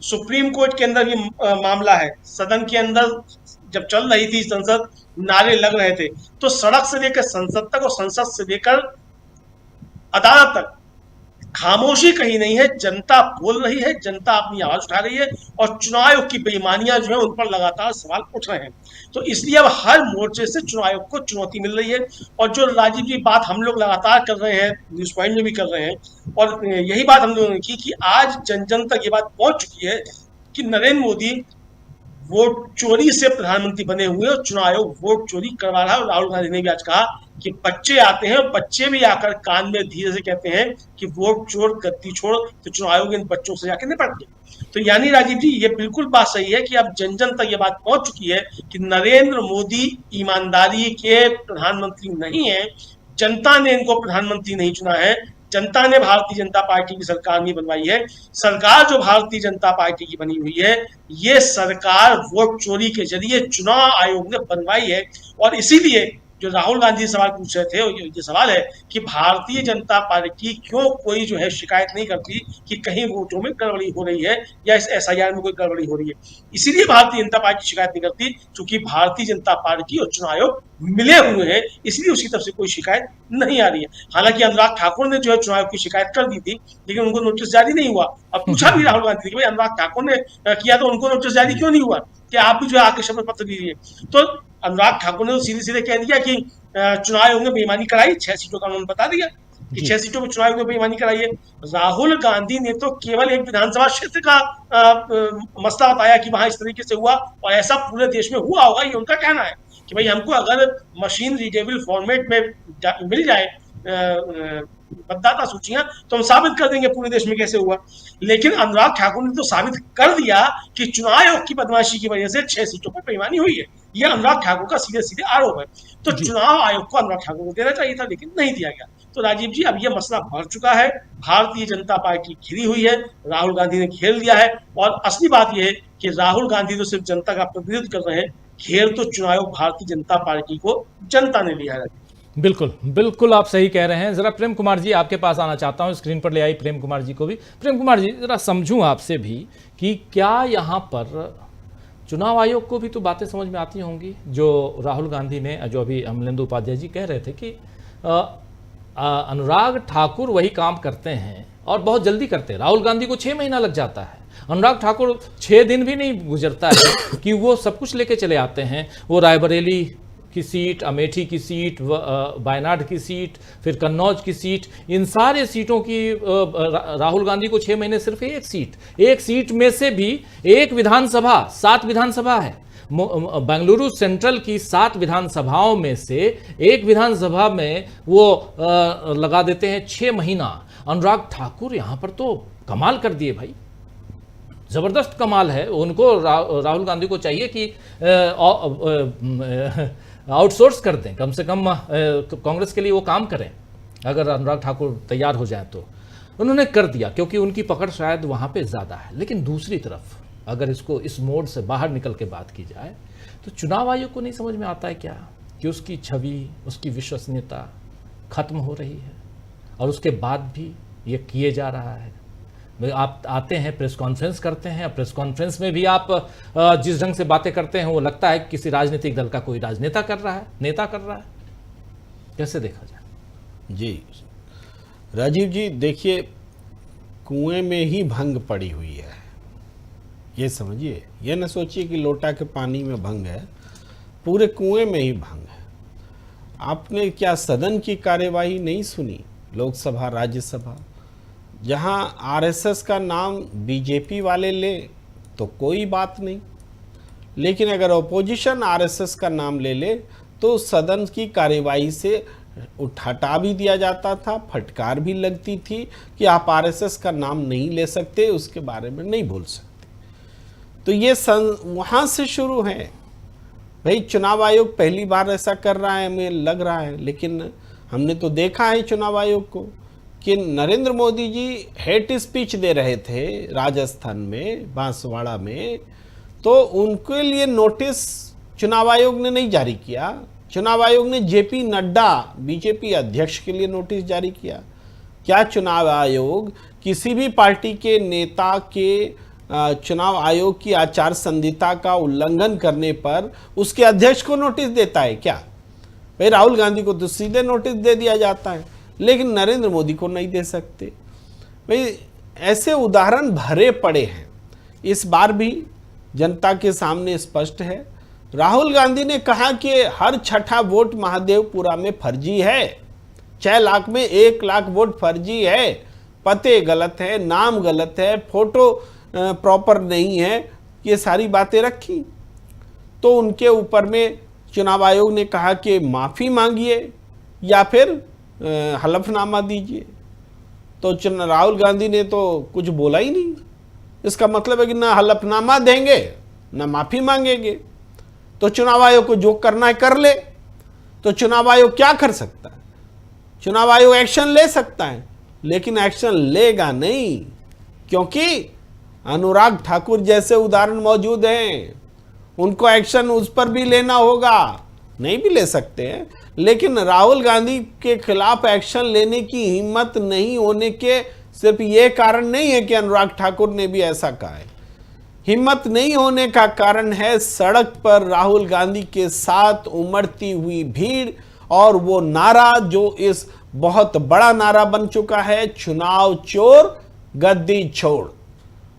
सुप्रीम कोर्ट के अंदर भी मामला है, सदन के अंदर जब चल रही थी संसद नारे लग रहे थे। तो सड़क से लेकर संसद तक और संसद से लेकर अदालत तक खामोशी कहीं नहीं है। जनता बोल रही है, जनता अपनी आवाज उठा रही है और चुनाव आयोग की बेईमानियां जो है उन पर लगातार सवाल उठ रहे हैं। तो इसलिए अब हर मोर्चे से चुनाव आयोग को चुनौती मिल रही है। और जो राजीव जी बात हम लोग लगातार कर रहे हैं, न्यूज पॉइंट में भी कर रहे हैं और यही बात हम लोगों ने की कि आज जन जन तक ये बात पहुंच चुकी है कि नरेंद्र मोदी वोट चोरी से प्रधानमंत्री बने हुए और चुनाव आयोग वोट चोरी करवा रहा है। और राहुल गांधी ने भी आज कहा कि बच्चे आते हैं और बच्चे भी आकर कान में धीरे से कहते हैं कि वोट चोर गद्दी छोड़, तो चुनाव आयोग इन बच्चों से जाकर निपट गए। तो यानी राजीव जी ये बिल्कुल बात सही है कि अब जन जन तक ये बात पहुंच चुकी है कि नरेंद्र मोदी ईमानदारी के प्रधानमंत्री नहीं है। जनता ने इनको प्रधानमंत्री नहीं चुना है, जनता ने भारतीय जनता पार्टी की सरकार नहीं बनवाई है। सरकार जो भारतीय जनता पार्टी की बनी हुई है, ये सरकार वोट चोरी के जरिए चुनाव आयोग ने बनवाई है। और इसीलिए जो राहुल गांधी सवाल पूछ रहे थे, ये सवाल है कि भारतीय जनता पार्टी क्यों कोई जो है शिकायत नहीं करती कि कहीं वोटों में गड़बड़ी हो रही है या इस SIR में कोई गड़बड़ी हो रही है। इसीलिए भारतीय जनता पार्टी शिकायत नहीं करती, क्योंकि भारतीय जनता पार्टी और चुनाव आयोग मिले हुए हैं, इसलिए उसकी तरफ से कोई शिकायत नहीं आ रही है। हालांकि अनुराग ठाकुर ने जो है चुनाव आयोग की शिकायत कर दी थी, लेकिन उनको नोटिस जारी नहीं हुआ। अब पूछा भी राहुल गांधी कि भाई अनुराग ठाकुर ने किया तो उनको नोटिस जारी क्यों नहीं हुआ कि आप भी जो है आके शपथ पत्र दीजिए। तो अनुराग ठाकुर ने तो सीधे सीधे कह दिया कि चुनाव आयोग ने बेईमानी कराई, 6 सीटों का उन्होंने बता दिया कि 6 सीटों में चुनाव आयोग ने बेईमानी कराई है। राहुल गांधी ने तो केवल एक विधानसभा क्षेत्र का मसला बताया कि वहां इस तरीके से हुआ, और ऐसा पूरे देश में हुआ होगा, ये उनका कहना है कि भाई हमको अगर मशीन रीडेबल फॉर्मेट में मिल जाए मतदाता सूचियां तो हम साबित कर देंगे पूरे देश में कैसे हुआ। लेकिन अनुराग ठाकुर ने तो साबित कर दिया कि चुनाव आयोग की बदमाशी की वजह से 6 सीटों पर बेईमानी हुई है। यह अनुराग ठाकुर का सीधे सीधे आरोप है। तो चुनाव आयोग को अनुराग ठाकुर को देना चाहिए था, लेकिन नहीं दिया गया। तो राजीव जी, अब यह मसला बढ़ चुका है, भारतीय जनता पार्टी घिरी हुई है, राहुल गांधी ने घेर लिया है। और असली बात यह है कि राहुल गांधी तो सिर्फ जनता का प्रतिनिधित्व कर रहे हैं, घेर तो चुनाव आयोग भारतीय जनता पार्टी को जनता ने लिया है। बिल्कुल बिल्कुल आप सही कह रहे हैं। जरा प्रेम कुमार जी आपके पास आना चाहता हूं, स्क्रीन पर ले आई प्रेम कुमार जी को भी। प्रेम कुमार जी, जरा समझूं आपसे भी कि क्या यहां पर चुनाव आयोग को भी तो बातें समझ में आती होंगी, जो राहुल गांधी ने, जो अभी अमलेंदु उपाध्याय जी कह रहे थे कि अनुराग ठाकुर वही काम करते हैं और बहुत जल्दी करते हैं। राहुल गांधी को 6 महीना लग जाता है, अनुराग ठाकुर 6 दिन भी नहीं गुजरता है कि वो सब कुछ लेके चले आते हैं। वो रायबरेली की सीट, अमेठी की सीट, वायनाड की सीट, फिर कन्नौज की सीट, इन सारे सीटों की राहुल गांधी को 6 महीने सिर्फ एक सीट में से भी एक विधानसभा, 7 विधानसभा है, बेंगलुरु सेंट्रल की 7 विधानसभाओं में से एक विधानसभा में वो लगा देते हैं 6 महीना। अनुराग ठाकुर यहां पर तो कमाल कर दिए भाई, जबरदस्त कमाल है। उनको राहुल गांधी को चाहिए कि आउटसोर्स कर दें, कम से कम कांग्रेस के लिए वो काम करें, अगर अनुराग ठाकुर तैयार हो जाए तो। उन्होंने कर दिया क्योंकि उनकी पकड़ शायद वहां पे ज्यादा है। लेकिन दूसरी तरफ अगर इसको इस मोड से बाहर निकल के बात की जाए तो चुनाव आयोग को नहीं समझ में आता है क्या कि उसकी छवि, उसकी विश्वसनीयता खत्म हो रही है, और उसके बाद भी ये किए जा रहा है। आप आते हैं, प्रेस कॉन्फ्रेंस करते हैं, प्रेस कॉन्फ्रेंस में भी आप जिस ढंग से बातें करते हैं वो लगता है कि किसी राजनीतिक दल का कोई राजनेता कर रहा है, नेता कर रहा है। कैसे देखा जाए? जी राजीव जी, देखिए, कुएं में ही भंग पड़ी हुई है, ये समझिए। ये न सोचिए कि लोटा के पानी में भंग है, पूरे कुएं में ही भंग है। आपने क्या सदन की कार्यवाही नहीं सुनी, लोकसभा राज्यसभा? जहां आरएसएस का नाम बीजेपी वाले ले तो कोई बात नहीं, लेकिन अगर अपोजिशन आरएसएस का नाम ले ले तो सदन की कार्यवाही से हटा भी दिया जाता था, फटकार भी लगती थी कि आप आरएसएस का नाम नहीं ले सकते, उसके बारे में नहीं बोल सकते। तो ये वहां से शुरू है भाई। चुनाव आयोग पहली बार ऐसा कर रहा है हमें लग रहा है, लेकिन हमने तो देखा है चुनाव आयोग को कि नरेंद्र मोदी जी हेट स्पीच दे रहे थे राजस्थान में, बांसवाड़ा में, तो उनके लिए नोटिस चुनाव आयोग ने नहीं जारी किया। चुनाव आयोग ने जेपी नड्डा बीजेपी अध्यक्ष के लिए नोटिस जारी किया। क्या चुनाव आयोग किसी भी पार्टी के नेता के चुनाव आयोग की आचार संहिता का उल्लंघन करने पर उसके अध्यक्ष को नोटिस देता है क्या? भाई राहुल गांधी को तो सीधे नोटिस दे दिया जाता है, लेकिन नरेंद्र मोदी को नहीं दे सकते। भाई ऐसे उदाहरण भरे पड़े हैं। इस बार भी जनता के सामने स्पष्ट है। राहुल गांधी ने कहा कि हर 6ठा वोट महादेवपुरा में फर्जी है, 6 लाख में 1 लाख वोट फर्जी है, पते गलत है, नाम गलत है, फोटो प्रॉपर नहीं है, ये सारी बातें रखी। तो उनके ऊपर में चुनाव आयोग ने कहा कि माफ़ी मांगिए या फिर हलफनामा दीजिए। तो राहुल गांधी ने तो कुछ बोला ही नहीं। इसका मतलब है कि ना हलफनामा देंगे ना माफ़ी मांगेंगे। तो चुनाव आयोग को जो करना है कर ले। तो चुनाव आयोग क्या कर सकता है? चुनाव आयोग एक्शन ले सकता है, लेकिन एक्शन लेगा नहीं, क्योंकि अनुराग ठाकुर जैसे उदाहरण मौजूद हैं। उनको एक्शन उस पर भी लेना होगा, नहीं भी ले सकते हैं, लेकिन राहुल गांधी के खिलाफ एक्शन लेने की हिम्मत नहीं होने के सिर्फ ये कारण नहीं है कि अनुराग ठाकुर ने भी ऐसा कहा है। हिम्मत नहीं होने का कारण है सड़क पर राहुल गांधी के साथ उमड़ती हुई भीड़, और वो नारा जो इस बहुत बड़ा नारा बन चुका है, चुनाव चोर गद्दी छोड़।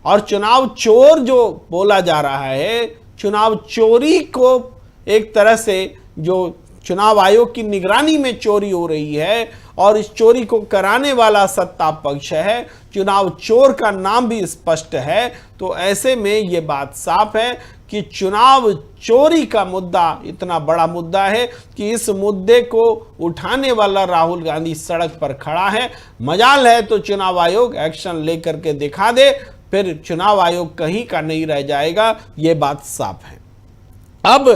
और चुनाव चोर जो बोला जा रहा है, चुनाव चोरी को एक तरह से जो चुनाव आयोग की निगरानी में चोरी हो रही है और इस चोरी को कराने वाला सत्ता पक्ष है, चुनाव चोर का नाम भी स्पष्ट है, तो ऐसे में ये बात साफ है कि चुनाव चोरी का मुद्दा इतना बड़ा मुद्दा है कि इस मुद्दे को उठाने वाला राहुल गांधी सड़क पर खड़ा है। मजाल है तो चुनाव आयोग एक्शन लेकर के दिखा दे, फिर चुनाव आयोग कहीं का नहीं रह जाएगा, ये बात साफ है। अब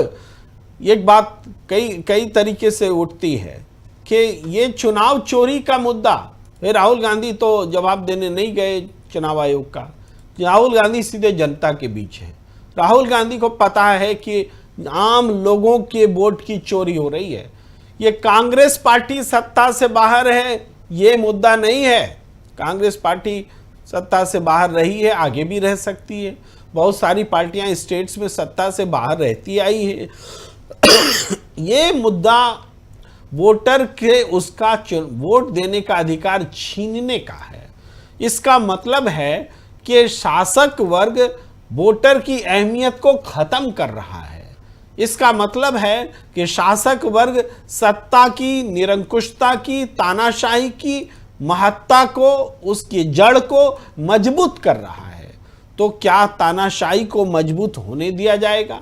एक बात कई तरीके से उठती है कि ये चुनाव चोरी का मुद्दा, राहुल गांधी तो जवाब देने नहीं गए चुनाव आयोग का। राहुल गांधी सीधे जनता के बीच है। राहुल गांधी को पता है कि आम लोगों के वोट की चोरी हो रही है। ये कांग्रेस पार्टी सत्ता से बाहर है, ये मुद्दा नहीं है। कांग्रेस पार्टी सत्ता से बाहर रही है, आगे भी रह सकती है। बहुत सारी पार्टियां स्टेट्स में सत्ता से बाहर रहती आई है। ये मुद्दा वोटर के उसका वोट देने का अधिकार छीनने का है। इसका मतलब है कि शासक वर्ग वोटर की अहमियत को खत्म कर रहा है। इसका मतलब है कि शासक वर्ग सत्ता की निरंकुशता की, तानाशाही की महत्ता को, उसकी जड़ को मजबूत कर रहा है। तो क्या तानाशाही को मजबूत होने दिया जाएगा?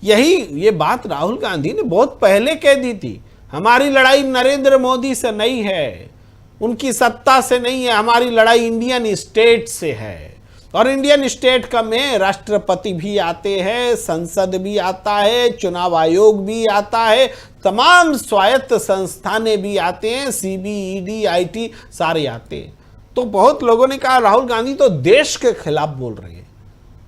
ये बात राहुल गांधी ने बहुत पहले कह दी थी। हमारी लड़ाई नरेंद्र मोदी से नहीं है, उनकी सत्ता से नहीं है, हमारी लड़ाई इंडियन स्टेट से है। और इंडियन स्टेट का में राष्ट्रपति भी आते हैं, संसद भी आता है, चुनाव आयोग भी आता है, तमाम स्वायत्त संस्थानें भी आते हैं, सीबीईडी, आईटी सारे आते हैं। तो बहुत लोगों ने कहा राहुल गांधी तो देश के खिलाफ बोल रहे हैं।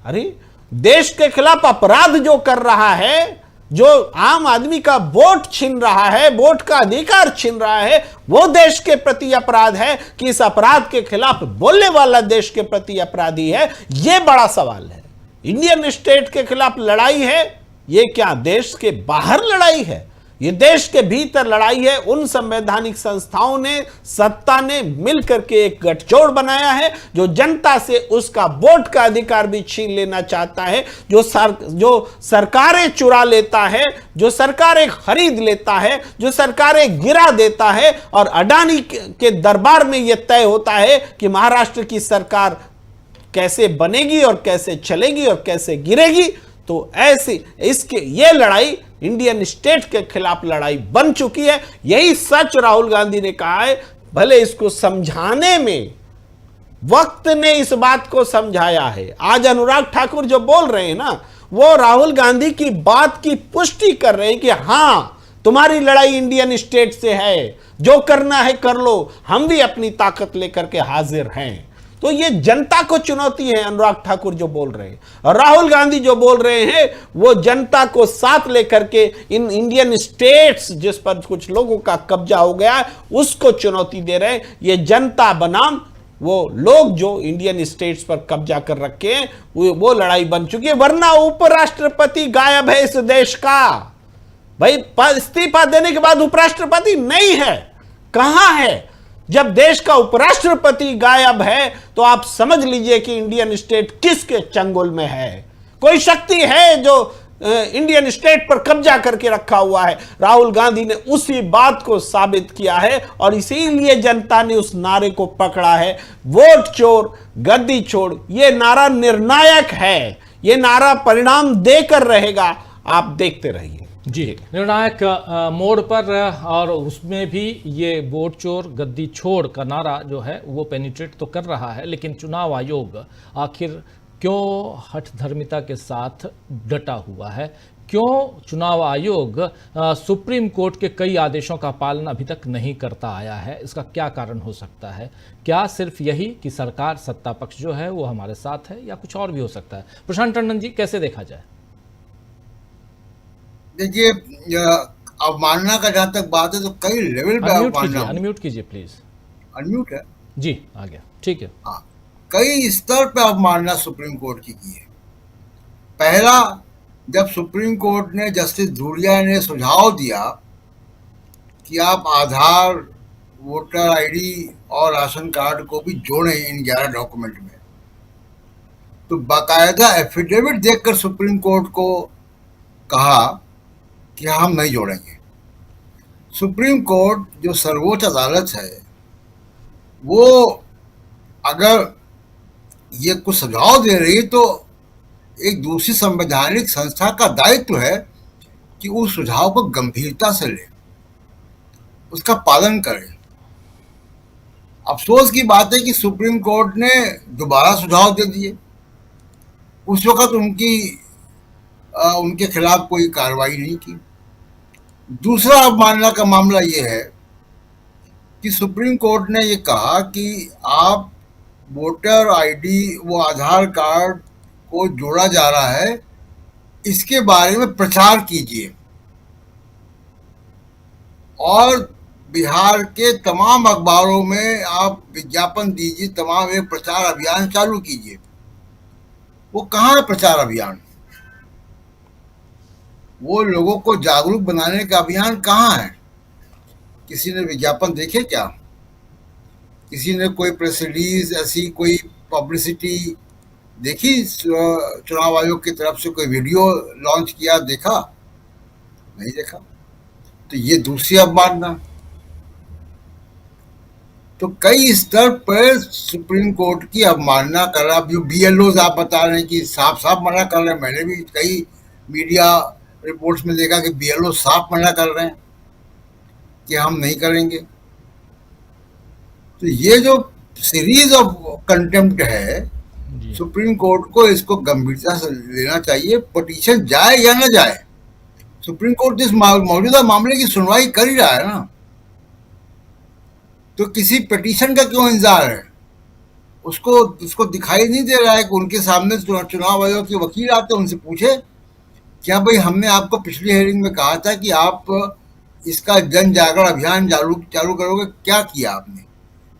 अरे देश के खिलाफ अपराध जो कर रहा है, जो आम आदमी का वोट छीन रहा है, वोट का अधिकार छीन रहा है, वो देश के प्रति अपराध है कि इस अपराध के खिलाफ बोलने वाला देश के प्रति अपराधी है? ये बड़ा सवाल है। इंडियन स्टेट के खिलाफ लड़ाई है, ये क्या देश के बाहर लड़ाई है? ये देश के भीतर लड़ाई है। उन संवैधानिक संस्थाओं ने, सत्ता ने मिलकर के एक गठजोड़ बनाया है जो जनता से उसका वोट का अधिकार भी छीन लेना चाहता है, जो सरकारें चुरा लेता है, जो सरकारें खरीद लेता है, जो सरकारें गिरा देता है। और अडानी के दरबार में यह तय होता है कि महाराष्ट्र की सरकार कैसे बनेगी और कैसे चलेगी और कैसे गिरेगी। तो ऐसी ये लड़ाई इंडियन स्टेट के खिलाफ लड़ाई बन चुकी है। यही सच राहुल गांधी ने कहा है। भले इसको समझाने में वक्त ने इस बात को समझाया है। आज अनुराग ठाकुर जो बोल रहे हैं ना, वो राहुल गांधी की बात की पुष्टि कर रहे हैं कि हां, तुम्हारी लड़ाई इंडियन स्टेट से है, जो करना है कर लो, हम भी अपनी ताकत लेकर के हाजिर हैं। तो ये जनता को चुनौती है अनुराग ठाकुर जो बोल रहे हैं, और राहुल गांधी जो बोल रहे हैं वो जनता को साथ लेकर के इन इंडियन स्टेट्स जिस पर कुछ लोगों का कब्जा हो गया उसको चुनौती दे रहे हैं। ये जनता बनाम वो लोग जो इंडियन स्टेट्स पर कब्जा कर रखे हैं, वो लड़ाई बन चुकी है। वरना उपराष्ट्रपति गायब है इस देश का। भाई इस्तीफा देने के बाद उपराष्ट्रपति नहीं है, कहां है? जब देश का उपराष्ट्रपति गायब है तो आप समझ लीजिए कि इंडियन स्टेट किसके चंगुल में है। कोई शक्ति है जो इंडियन स्टेट पर कब्जा करके रखा हुआ है। राहुल गांधी ने उसी बात को साबित किया है और इसीलिए जनता ने उस नारे को पकड़ा है, वोट चोर गद्दी छोड़। यह नारा निर्णायक है, यह नारा परिणाम देकर रहेगा। आप देखते रहिए। जी, निर्णायक मोड़ पर, और उसमें भी ये वोट चोर गद्दी छोड़ का नारा जो है वो पेनिट्रेट तो कर रहा है। लेकिन चुनाव आयोग आखिर क्यों हठधर्मिता के साथ डटा हुआ है? क्यों चुनाव आयोग सुप्रीम कोर्ट के कई आदेशों का पालन अभी तक नहीं करता आया है? इसका क्या कारण हो सकता है? क्या सिर्फ यही कि सरकार, सत्ता पक्ष जो है वो हमारे साथ है, या कुछ और भी हो सकता है? प्रशांत टंडन जी, कैसे देखा जाए? देखिए, अवमानना का जहां तक बात है तो कई लेवल पे अवमानना। अनम्यूट कीजिए प्लीज। अनम्यूट है जी, आ गया, ठीक है। हाँ, कई स्तर पे अवमानना सुप्रीम कोर्ट की है। पहला, जब सुप्रीम कोर्ट ने जस्टिस धूलिया ने सुझाव दिया कि आप आधार, वोटर आईडी और राशन कार्ड को भी जोड़ें इन 11 डॉक्यूमेंट में, तो बाकायदा एफिडेविट देकर सुप्रीम कोर्ट को कहा कि हम नहीं जोड़ेंगे। सुप्रीम कोर्ट जो सर्वोच्च अदालत है वो अगर ये कुछ सुझाव दे रही है तो एक दूसरी संवैधानिक संस्था का दायित्व है कि उस सुझाव को गंभीरता से ले, उसका पालन करे। अफसोस की बात है कि सुप्रीम कोर्ट ने दोबारा सुझाव दे दिए। उस वक्त उनके खिलाफ कोई कार्रवाई नहीं की। दूसरा अवमानना का मामला ये है कि सुप्रीम कोर्ट ने ये कहा कि आप वोटर आईडी वो आधार कार्ड को जोड़ा जा रहा है इसके बारे में प्रचार कीजिए और बिहार के तमाम अखबारों में आप विज्ञापन दीजिए, तमाम एक प्रचार अभियान चालू कीजिए। वो कहाँ है प्रचार अभियान? वो लोगों को जागरूक बनाने का अभियान कहाँ है? किसी ने विज्ञापन देखे क्या? किसी ने कोई प्रेस रिलीज, ऐसी कोई पब्लिसिटी देखी? चुनाव आयोग की तरफ से कोई वीडियो लॉन्च किया देखा? नहीं देखा। तो ये दूसरी अवमानना। तो कई स्तर पर सुप्रीम कोर्ट की अवमानना कर रहा। जो BLOs आप बता रहे हैं कि साफ साफ मना कर रहे हैं, मैंने भी कई मीडिया रिपोर्ट्स में देखा कि BLO साफ मना कर रहे हैं कि हम नहीं करेंगे। तो ये जो सीरीज ऑफ कंटेम्प्ट है, सुप्रीम कोर्ट को इसको गंभीरता से लेना चाहिए। पिटीशन जाए या ना जाए, सुप्रीम कोर्ट इस मौजूदा मामले की सुनवाई कर ही रहा है ना, तो किसी पिटीशन का क्यों इंतजार है? उसको दिखाई नहीं दे रहा है कि उनके सामने चुनाव आयोग के वकील आते, उनसे पूछे क्या भाई हमने आपको पिछली हेयरिंग में कहा था कि आप इसका जन जागरण अभियान चालू करोगे, क्या किया आपने?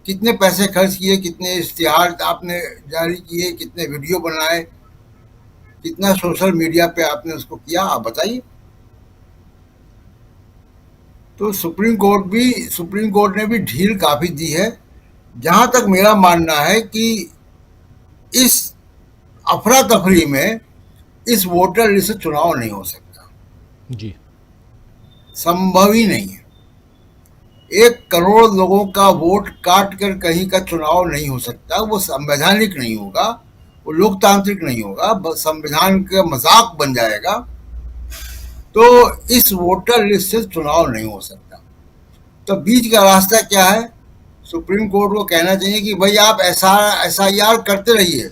कितने पैसे खर्च किए, कितने इश्तिहार आपने जारी किए, कितने वीडियो बनाए, कितना सोशल मीडिया पे आपने उसको किया, आप बताइए। तो सुप्रीम कोर्ट ने भी ढील काफी दी है। जहां तक मेरा मानना है कि इस अफरा तफरी में इस वोटर लिस्ट से चुनाव नहीं हो सकता जी, संभव ही नहीं है। 1 करोड़ लोगों का वोट काट कर कहीं का चुनाव नहीं हो सकता। वो संवैधानिक नहीं होगा, वो लोकतांत्रिक नहीं होगा, बस संविधान का मजाक बन जाएगा। तो इस वोटर लिस्ट से चुनाव नहीं हो सकता। तो बीच का रास्ता क्या है? सुप्रीम कोर्ट को कहना चाहिए कि भाई आप SIR करते रहिए,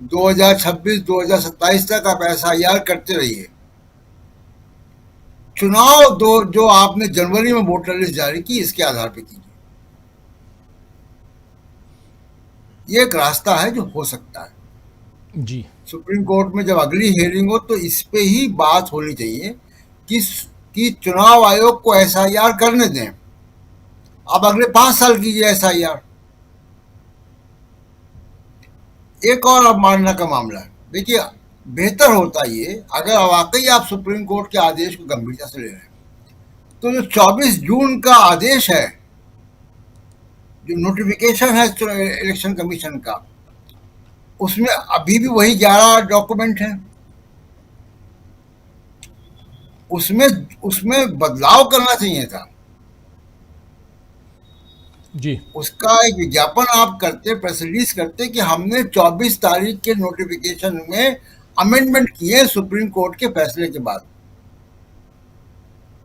2026-2027 तक आप SIR करते रहिए। चुनाव जो आपने जनवरी में वोटर लिस्ट जारी की, इसके आधार पर कीजिए। ये एक रास्ता है जो हो सकता है जी। सुप्रीम कोर्ट में जब अगली हियरिंग हो तो इस पे ही बात होनी चाहिए कि चुनाव आयोग को SIR करने दें। अब अगले 5 साल कीजिए SIR। एक और अवमानना का मामला है। देखिए, बेहतर होता ये अगर वाकई आप सुप्रीम कोर्ट के आदेश को गंभीरता से ले रहे हैं, तो जो 24 जून का आदेश है, जो नोटिफिकेशन है इलेक्शन कमीशन का, उसमें अभी भी वही 11 डॉक्यूमेंट हैं। उसमें बदलाव करना चाहिए था जी। उसका एक विज्ञापन आप करते, प्रेस रिलीज करते कि हमने 24 तारीख के नोटिफिकेशन में अमेंडमेंट किए सुप्रीम कोर्ट के फैसले के बाद।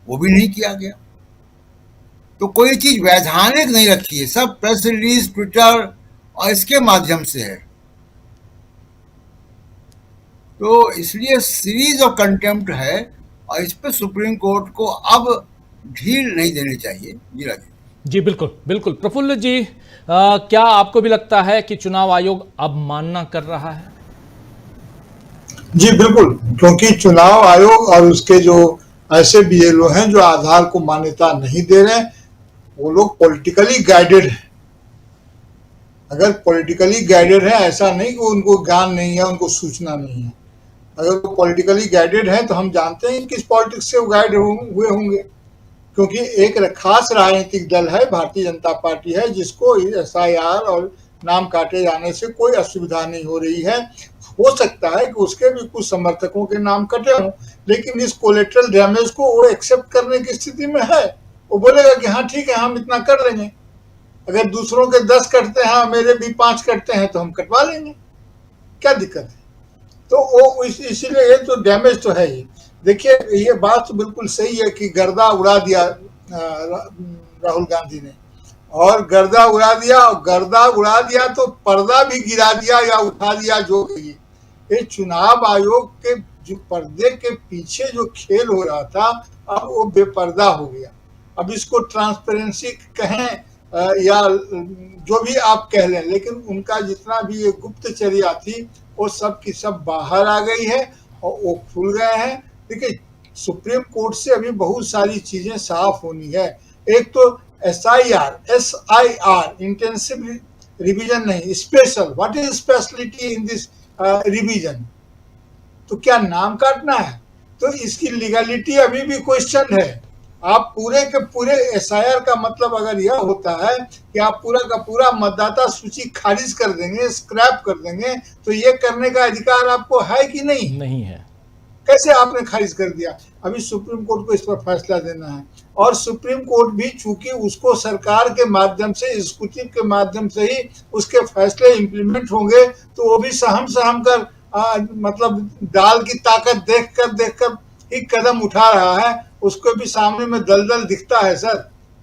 वो भी नहीं किया गया। तो कोई चीज वैधानिक नहीं रखी है, सब प्रेस रिलीज, ट्विटर और इसके माध्यम से है। तो इसलिए सीरीज ऑफ कंटेम्प्ट है और इस पर सुप्रीम कोर्ट को अब ढील नहीं देनी चाहिए। जी राजीव जी, बिल्कुल बिल्कुल। प्रफुल्ल जी, क्या आपको भी लगता है कि चुनाव आयोग अब मानना कर रहा है? जी बिल्कुल, क्योंकि चुनाव आयोग और उसके जो ऐसे BLO हैं जो आधार को मान्यता नहीं दे रहे हैं, वो लोग पॉलिटिकली गाइडेड हैं। अगर पॉलिटिकली गाइडेड है, ऐसा नहीं कि उनको ज्ञान नहीं है, उनको सूचना नहीं है। अगर वो पॉलिटिकली गाइडेड है तो हम जानते हैं किस पॉलिटिक्स से वो गाइड हुए होंगे, क्योंकि एक खास राजनीतिक दल है, भारतीय जनता पार्टी है, जिसको SIR और नाम काटे जाने से कोई असुविधा नहीं हो रही है। हो सकता है कि उसके भी कुछ समर्थकों के नाम कटे हों, लेकिन इस कोलेट्रल डैमेज को वो एक्सेप्ट करने की स्थिति में है। वो बोलेगा कि हाँ ठीक है, हम इतना कर लेंगे। अगर दूसरों के 10 कटते हैं, मेरे भी 5 कटते हैं, तो हम कटवा लेंगे, क्या दिक्कत है। तो वो इसीलिए ये तो डैमेज तो है ही। देखिए, ये बात तो बिल्कुल सही है कि गर्दा उड़ा दिया राहुल गांधी ने, और गर्दा उड़ा दिया, और गर्दा उड़ा दिया तो पर्दा भी गिरा दिया या उठा दिया, जो कहिए। ये चुनाव आयोग के जो पर्दे के पीछे जो खेल हो रहा था, अब वो बेपर्दा हो गया। अब इसको ट्रांसपेरेंसी कहें या जो भी आप कह लें, लेकिन उनका जितना भी ये गुप्तचर्या थी वो सब की सब बाहर आ गई है और वो खुल गए हैं। देखिए, सुप्रीम कोर्ट से अभी बहुत सारी चीजें साफ होनी है। एक तो SIR इंटेंसिव रिवीजन नहीं, special. What is speciality in this revision? तो क्या नाम काटना है? तो इसकी लीगलिटी अभी भी क्वेश्चन है। आप पूरे के पूरे SIR का मतलब अगर यह होता है कि आप पूरा का पूरा मतदाता सूची खारिज कर देंगे, स्क्रैप कर देंगे, तो ये करने का अधिकार आपको है कि नहीं? नहीं है। कैसे आपने खारिज कर दिया? अभी सुप्रीम कोर्ट को इस पर फैसला देना है, और सुप्रीम कोर्ट भी चूंकि उसको सरकार के माध्यम से, एग्जीक्यूटिव के माध्यम से ही उसके फैसले इंप्लीमेंट होंगे, तो वो भी सहम सहम कर मतलब डाल की ताकत देख कर ही कदम उठा रहा है। उसको भी सामने में दलदल दिखता है सर,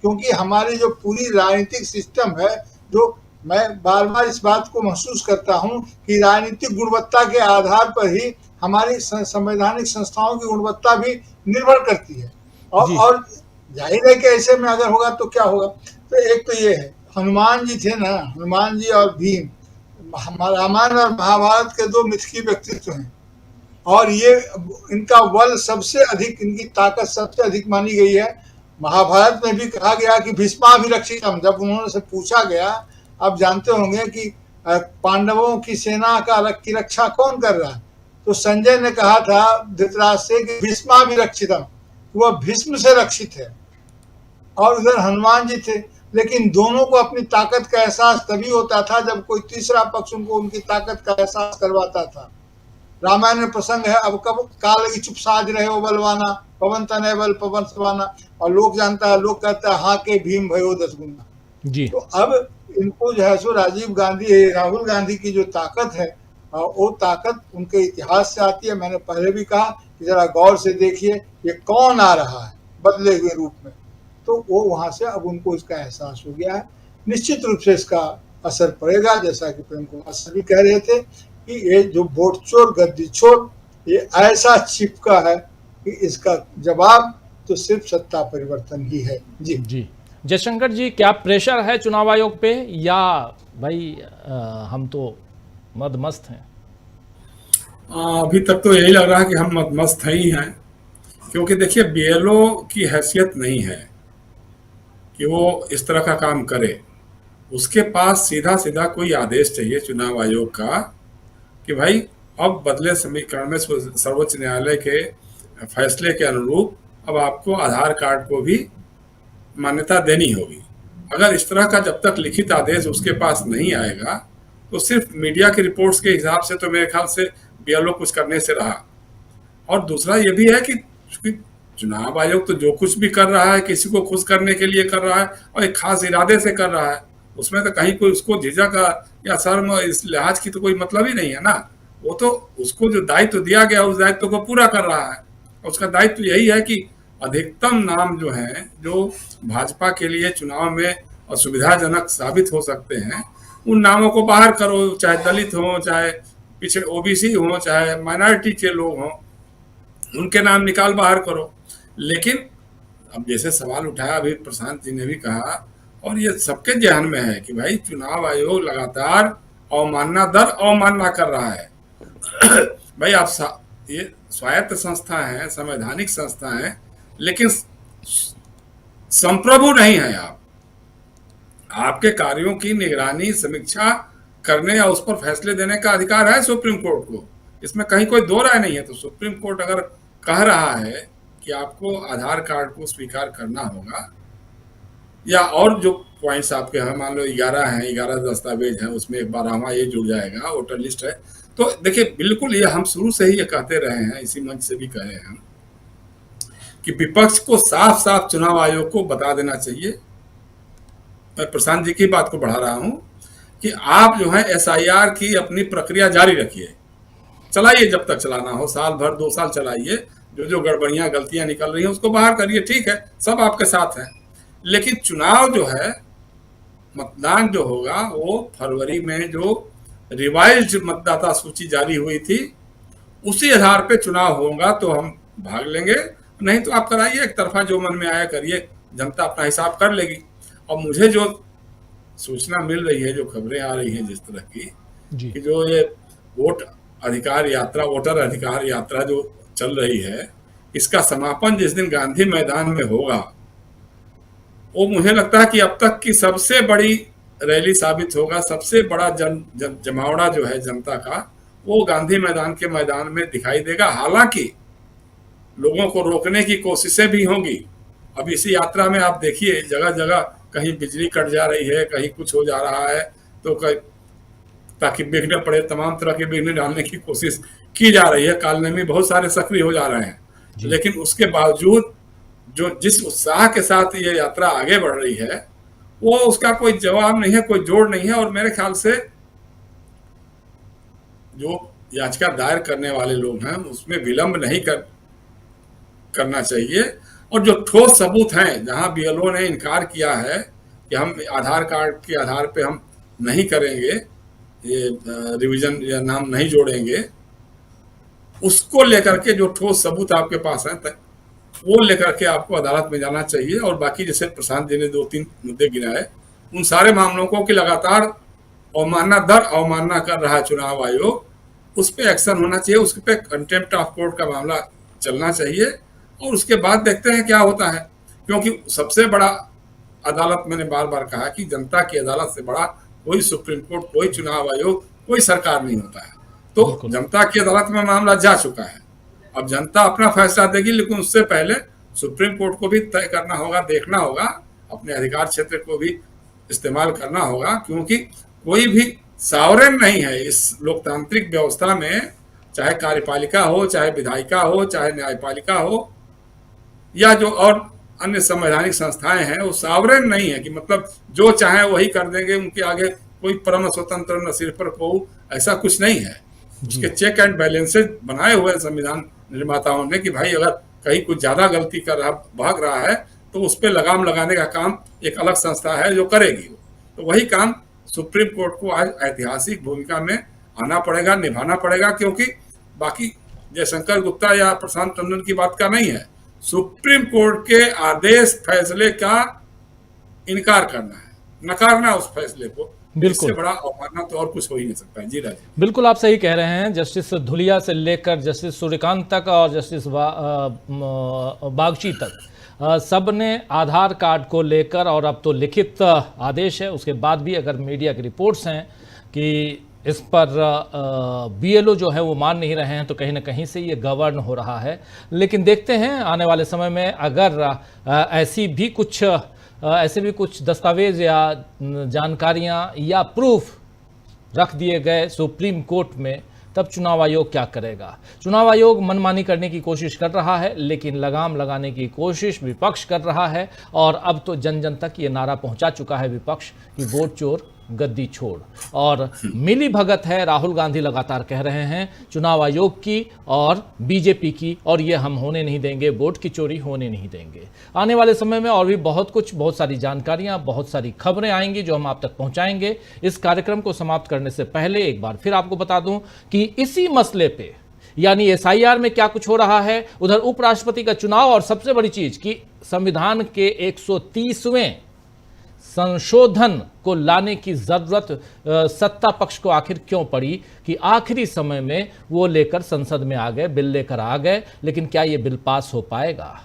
क्योंकि हमारी जो पूरी राजनीतिक सिस्टम है, जो मैं बार बार इस बात को महसूस करता हूं कि राजनीतिक गुणवत्ता के आधार पर ही हमारी संवैधानिक संस्थाओं की गुणवत्ता भी निर्भर करती है। और जाहिर है कि ऐसे में अगर होगा तो क्या होगा। तो एक तो ये है, हनुमान जी थे ना, हनुमान जी और भीम, रामायण और महाभारत के 2 मिथकीय व्यक्तित्व हैं, और ये इनका बल सबसे अधिक, इनकी ताकत सबसे अधिक मानी गई है। महाभारत में भी कहा गया कि भीष्माभिरक्षितम, जब उन्होंने से पूछा गया, आप जानते होंगे कि पांडवों की सेना की रक्षा कौन कर रहा है, तो संजय ने कहा था धृतराष्ट्र से कि भीष्माभिरक्षितम, वह भीष्म से रक्षित है। और उधर हनुमान जी थे, लेकिन दोनों को अपनी ताकत का एहसास तभी होता था जब कोई तीसरा पक्ष उनको उनकी ताकत का एहसास करवाता था। रामायण में प्रसंग है, अब कब काल की चुप साज रहे हो बलवाना, पवन तनय बल पवन सवाना, और लोग जानता है, लोग कहता है हाँ के भीम भयो 10 गुना जी। तो अब इनको जो है सो राहुल गांधी की जो ताकत है, वो ताकत उनके इतिहास से आती है। मैंने पहले भी कहा कि जरा गौर से देखिए ये कौन आ रहा है बदले हुए रूप में, तो वो वहां से अब उनको इसका एहसास हो गया है। निश्चित रूप से इसका असर पड़ेगा, जैसा कि प्रेम कुमार सर भी कह रहे थे कि ये जो वोट चोर गद्दी चोर, ये ऐसा चिपका है कि इसका जवाब तो सिर्फ सत्ता परिवर्तन ही है। जी जयशंकर जी, क्या प्रेशर है चुनाव आयोग पे, या भाई हम तो मदमस्त हैं? अभी तक तो यही लग रहा है कि हम मदमस्त ही हैं, क्योंकि देखिए BLO की हैसियत नहीं है कि वो इस तरह का काम करे। उसके पास सीधा सीधा कोई आदेश चाहिए चुनाव आयोग का कि भाई अब बदले समीकरण में सर्वोच्च न्यायालय के फैसले के अनुरूप अब आपको आधार कार्ड को भी मान्यता देनी होगी। अगर इस तरह का जब तक लिखित आदेश उसके पास नहीं आएगा, तो सिर्फ मीडिया की रिपोर्ट्स के हिसाब से तो मेरे ख्याल से BLO कुछ करने से रहा। और दूसरा ये भी है कि चुनाव आयोग तो जो कुछ भी कर रहा है किसी को खुश करने के लिए कर रहा है और एक खास इरादे से कर रहा है, उसमें तो कहीं कोई उसको झिझक या शर्म इस लिहाज की तो कोई मतलब ही नहीं है ना। वो तो उसको जो दायित्व दिया गया उस दायित्व को पूरा कर रहा है। उसका दायित्व यही है कि अधिकतम नाम जो है, जो भाजपा के लिए चुनाव में असुविधाजनक साबित हो सकते हैं, उन नामों को बाहर करो, चाहे दलित हो, चाहे पिछड़े OBC हो, चाहे माइनॉरिटी के लोग हों, उनके नाम निकाल बाहर करो। लेकिन अब जैसे सवाल उठाया अभी प्रशांत जी ने भी कहा, और ये सबके ध्यान में है कि भाई चुनाव आयोग लगातार अवमानना कर रहा है। भाई आप ये स्वायत्त संस्था है, संवैधानिक संस्था है, लेकिन संप्रभु नहीं है। आपके कार्यों की निगरानी समीक्षा करने या उस पर फैसले देने का अधिकार है सुप्रीम कोर्ट को, इसमें कहीं कोई दो राय नहीं है। तो सुप्रीम कोर्ट अगर कह रहा है कि आपको आधार कार्ड को स्वीकार करना होगा, या और जो पॉइंट्स आपके हैं, मान लो 11 हैं, 11 दस्तावेज हैं, उसमें एक 12वां ये जुड़ जाएगा, वोटर लिस्ट है। तो देखिए बिल्कुल ये हम शुरू से ही ये कहते रहे हैं, इसी मंच से भी कहे हैं कि विपक्ष को साफ साफ चुनाव आयोग को बता देना चाहिए। मैं प्रशांत जी की बात को बढ़ा रहा हूं कि आप जो है SIR की अपनी प्रक्रिया जारी रखिए, चलाइए जब तक चलाना हो, साल भर 2 साल चलाइए, जो गड़बड़ियां गलतियां निकल रही हैं उसको बाहर करिए, ठीक है, सब आपके साथ हैं। लेकिन चुनाव जो है, मतदान जो होगा वो फरवरी में जो रिवाइज्ड मतदाता सूची जारी हुई थी उसी आधार पे चुनाव होगा तो हम भाग लेंगे, नहीं तो आप कराइए, एक तरफा जो मन में आया करिए, जनता अपना हिसाब कर लेगी। और मुझे जो सूचना मिल रही है, जो खबरें आ रही हैं जिस तरह की कि जो ये वोटर अधिकार यात्रा जो चल रही है, इसका समापन जिस दिन गांधी मैदान में होगा वो मुझे लगता है कि अब तक की सबसे बड़ी रैली साबित होगा। सबसे बड़ा जमावड़ा जो है जनता का, वो गांधी मैदान के मैदान में दिखाई देगा। हालांकि लोगों को रोकने की कोशिशें भी होंगी। अब इसी यात्रा में आप देखिए जगह जगह कहीं बिजली कट जा रही है, कहीं कुछ हो जा रहा है, तो ताकि बिघने पड़े, तमाम तरह के बिघने डालने की कोशिश की जा रही है। कालनेमी बहुत सारे सक्रिय हो जा रहे हैं, लेकिन उसके बावजूद जो जिस उत्साह के साथ ये यात्रा आगे बढ़ रही है वो उसका कोई जवाब नहीं है, कोई जोड़ नहीं है। और मेरे ख्याल से जो याचिका दायर करने वाले लोग हैं उसमें विलंब नहीं करना चाहिए। और जो ठोस सबूत हैं, जहां BLO ने इनकार किया है कि हम आधार कार्ड के आधार पे हम नहीं करेंगे, ये रिवीजन या नाम नहीं जोड़ेंगे, उसको लेकर के जो ठोस सबूत आपके पास हैं वो लेकर के आपको अदालत में जाना चाहिए। और बाकी जैसे प्रशांत जी ने 2-3 मुद्दे गिनाए, उन सारे मामलों को कि लगातार अवमानना कर रहा है चुनाव आयोग, उस पर एक्शन होना चाहिए, उस पर कंटेम्प्ट ऑफ कोर्ट का मामला चलना चाहिए। और उसके बाद देखते हैं क्या होता है, क्योंकि सबसे बड़ा अदालत, मैंने बार बार कहा कि जनता की अदालत से बड़ा कोई सुप्रीम कोर्ट, कोई चुनाव आयोग, कोई सरकार नहीं होता है। तो जनता की अदालत में मामला जा चुका है, अब जनता अपना फैसला देगी, लेकिन उससे पहले सुप्रीम कोर्ट को भी तय करना होगा, देखना होगा, अपने अधिकार क्षेत्र को भी इस्तेमाल करना होगा, क्योंकि कोई भी सॉवरेन नहीं है इस लोकतांत्रिक व्यवस्था में, चाहे कार्यपालिका हो, चाहे विधायिका हो, चाहे न्यायपालिका हो, या जो और अन्य संवैधानिक संस्थाएं हैं, वो सॉवरेन नहीं है कि मतलब जो चाहे वही कर देंगे, उनके आगे कोई परम स्वतंत्र न सिर पर को, ऐसा कुछ नहीं है। उसके चेक एंड बैलेंसेज बनाए हुए संविधान निर्माताओं ने कि भाई अगर कहीं कुछ ज्यादा गलती कर रहा, भाग रहा है, तो उस पर लगाम लगाने का काम एक अलग संस्था है जो करेगी। तो वही काम सुप्रीम कोर्ट को आज ऐतिहासिक भूमिका में आना पड़ेगा, निभाना पड़ेगा, क्योंकि बाकी जयशंकर गुप्ता या प्रशांत टंडन की बात का नहीं है, सुप्रीम कोर्ट के आदेश फैसले का इनकार करना है, नकारना उस फैसले को। बिल्कुल, बड़ा अवमानना तो और कुछ हो ही नहीं सकता है। जी राजीव, बिल्कुल आप सही कह रहे हैं। जस्टिस धुलिया से लेकर जस्टिस सूर्यकांत तक और जस्टिस बागची तक सब ने आधार कार्ड को लेकर, और अब तो लिखित आदेश है, उसके बाद भी अगर मीडिया की रिपोर्ट्स हैं कि इस पर BLO जो है वो मान नहीं रहे हैं, तो कहीं ना कहीं से ये गवर्न हो रहा है। लेकिन देखते हैं आने वाले समय में अगर ऐसे भी कुछ दस्तावेज या जानकारियां या प्रूफ रख दिए गए सुप्रीम कोर्ट में, तब चुनाव आयोग क्या करेगा। चुनाव आयोग मनमानी करने की कोशिश कर रहा है, लेकिन लगाम लगाने की कोशिश विपक्ष कर रहा है। और अब तो जन जन तक ये नारा पहुंचा चुका है विपक्ष कि वोट चोर गद्दी छोड़। और मिली भगत है, राहुल गांधी लगातार कह रहे हैं चुनाव आयोग की और बीजेपी की, और ये हम होने नहीं देंगे, वोट की चोरी होने नहीं देंगे। आने वाले समय में और भी बहुत सारी जानकारियां, बहुत सारी खबरें आएंगी जो हम आप तक पहुंचाएंगे। इस कार्यक्रम को समाप्त करने से पहले एक बार फिर आपको बता दूं कि इसी मसले पे, यानी SIR में क्या कुछ हो रहा है, उधर उपराष्ट्रपति का चुनाव, और सबसे बड़ी चीज कि संविधान के 130वें संशोधन को लाने की जरूरत सत्ता पक्ष को आखिर क्यों पड़ी कि आखिरी समय में वो लेकर संसद में आ गए, बिल लेकर आ गए। लेकिन क्या ये बिल पास हो पाएगा,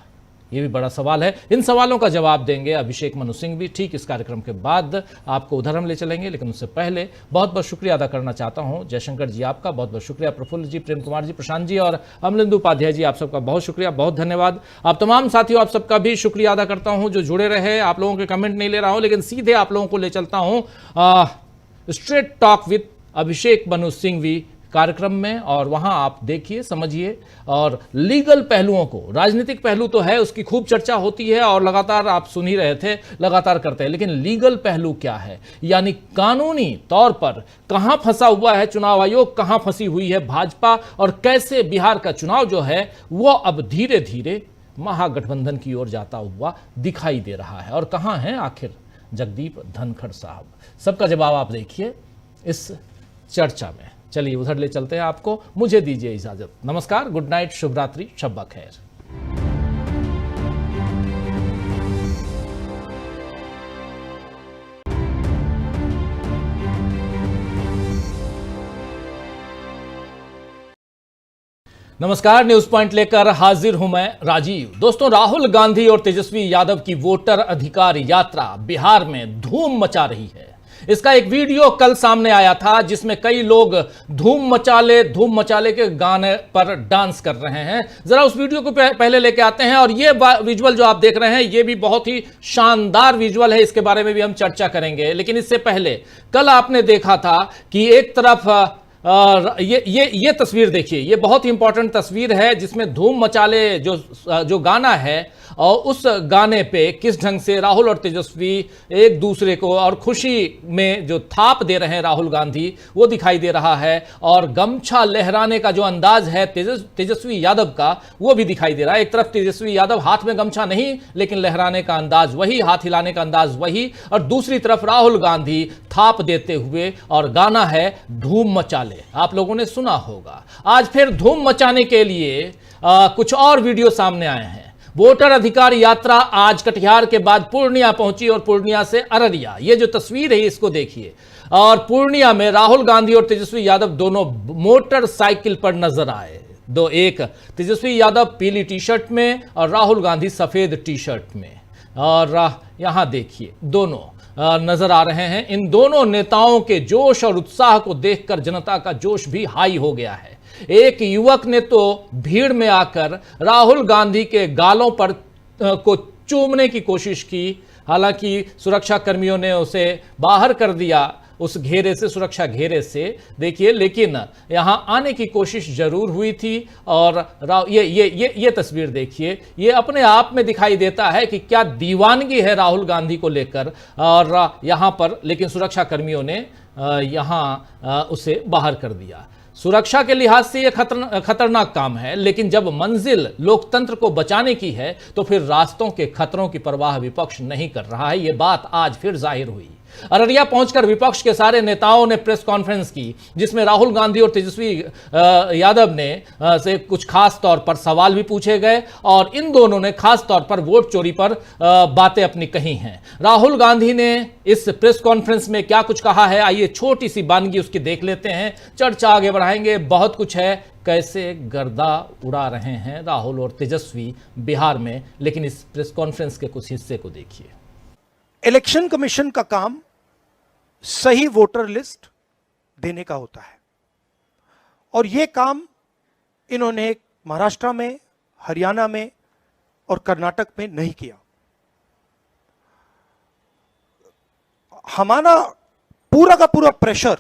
ये भी बड़ा सवाल है। इन सवालों का जवाब देंगे अभिषेक मनु सिंघवी ठीक इस कार्यक्रम के बाद। आपको उधर हम ले चलेंगे, लेकिन उससे पहले बहुत बहुत शुक्रिया अदा करना चाहता हूं जयशंकर जी आपका, बहुत बहुत शुक्रिया प्रफुल्ल जी, प्रेम कुमार जी, प्रशांत जी और अमलिंदु उपाध्याय जी, आप सबका बहुत शुक्रिया, बहुत धन्यवाद। आप तमाम साथियों आप सबका भी शुक्रिया अदा करता हूं जो जुड़े रहे। आप लोगों के कमेंट नहीं ले रहा हूं, लेकिन सीधे आप लोगों को ले चलता हूं straight talk with Abhishek Manu Singhvi कार्यक्रम में, और वहां आप देखिए, समझिए और लीगल पहलुओं को, राजनीतिक पहलू तो है उसकी खूब चर्चा होती है और लगातार आप सुन ही रहे थे, लगातार करते हैं, लेकिन लीगल पहलू क्या है, यानी कानूनी तौर पर कहां फंसा हुआ है चुनाव आयोग, कहां फंसी हुई है भाजपा, और कैसे बिहार का चुनाव जो है वो अब धीरे धीरे महागठबंधन की ओर जाता हुआ दिखाई दे रहा है। और कहां है आखिर जगदीप धनखड़ साहब, सबका जवाब आप देखिए इस चर्चा में। चलिए उधर ले चलते हैं आपको, मुझे दीजिए इजाजत। नमस्कार, गुड नाइट, शुभ रात्रि, शब्बा खैर। नमस्कार, न्यूज पॉइंट लेकर हाजिर हूं मैं राजीव। दोस्तों, राहुल गांधी और तेजस्वी यादव की वोटर अधिकार यात्रा बिहार में धूम मचा रही है। इसका एक वीडियो कल सामने आया था जिसमें कई लोग धूम मचाले के गाने पर डांस कर रहे हैं। जरा उस वीडियो को पहले लेके आते हैं, और ये विजुअल जो आप देख रहे हैं ये भी बहुत ही शानदार विजुअल है, इसके बारे में भी हम चर्चा करेंगे। लेकिन इससे पहले कल आपने देखा था कि एक तरफ ये तस्वीर देखिए, ये बहुत ही इंपॉर्टेंट तस्वीर है जिसमें धूम मचाले जो गाना है, और उस गाने पे किस ढंग से राहुल और तेजस्वी एक दूसरे को और खुशी में जो थाप दे रहे हैं राहुल गांधी, वो दिखाई दे रहा है। और गमछा लहराने का जो अंदाज है तेजस्वी यादव का, वो भी दिखाई दे रहा है। एक तरफ तेजस्वी यादव हाथ में गमछा नहीं, लेकिन लहराने का अंदाज वही, हाथ हिलाने का अंदाज वही, और दूसरी तरफ राहुल गांधी थाप देते हुए, और गाना है धूम मचाले। आप लोगों ने सुना होगा। आज फिर धूम मचाने के लिए कुछ और वीडियो सामने आए हैं। वोटर अधिकार यात्रा आज कटिहार के बाद पूर्णिया पहुंची, और पूर्णिया से अररिया। ये जो तस्वीर है इसको देखिए, और पूर्णिया में राहुल गांधी और तेजस्वी यादव दोनों मोटरसाइकिल पर नजर आए। एक तेजस्वी यादव पीली टी शर्ट में और राहुल गांधी सफेद टी शर्ट में, और यहां देखिए दोनों नजर आ रहे हैं। इन दोनों नेताओं के जोश और उत्साह को देखकर जनता का जोश भी हाई हो गया है। एक युवक ने तो भीड़ में आकर राहुल गांधी के गालों पर को चूमने की कोशिश की, हालांकि सुरक्षा कर्मियों ने उसे बाहर कर दिया उस घेरे से, सुरक्षा घेरे से, देखिए, लेकिन यहां आने की कोशिश जरूर हुई थी। और ये तस्वीर देखिए, ये अपने आप में दिखाई देता है कि क्या दीवानगी है राहुल गांधी को लेकर, और यहां पर लेकिन सुरक्षा कर्मियों ने यहां उसे बाहर कर दिया। सुरक्षा के लिहाज से यह खतरनाक काम है, लेकिन जब मंजिल लोकतंत्र को बचाने की है तो फिर रास्तों के खतरों की परवाह विपक्ष नहीं कर रहा है। यह बात आज फिर जाहिर हुई। अररिया पहुंचकर विपक्ष के सारे नेताओं ने प्रेस कॉन्फ्रेंस की, जिसमें राहुल गांधी और तेजस्वी यादव ने से कुछ खास तौर पर सवाल भी पूछे गए, और इन दोनों ने खास तौर पर वोट चोरी पर बातें अपनी कही हैं। राहुल गांधी ने इस प्रेस कॉन्फ्रेंस में क्या कुछ कहा है, आइए छोटी सी बानगी उसकी देख लेते हैं, चर्चा आगे बढ़ाएंगे। बहुत कुछ है, कैसे गर्दा उड़ा रहे हैं राहुल और तेजस्वी बिहार में, लेकिन इस प्रेस कॉन्फ्रेंस के कुछ हिस्से को देखिए। इलेक्शन कमीशन का काम सही वोटर लिस्ट देने का होता है, और यह काम इन्होंने महाराष्ट्र में, हरियाणा में और कर्नाटक में नहीं किया। हमारा पूरा का पूरा प्रेशर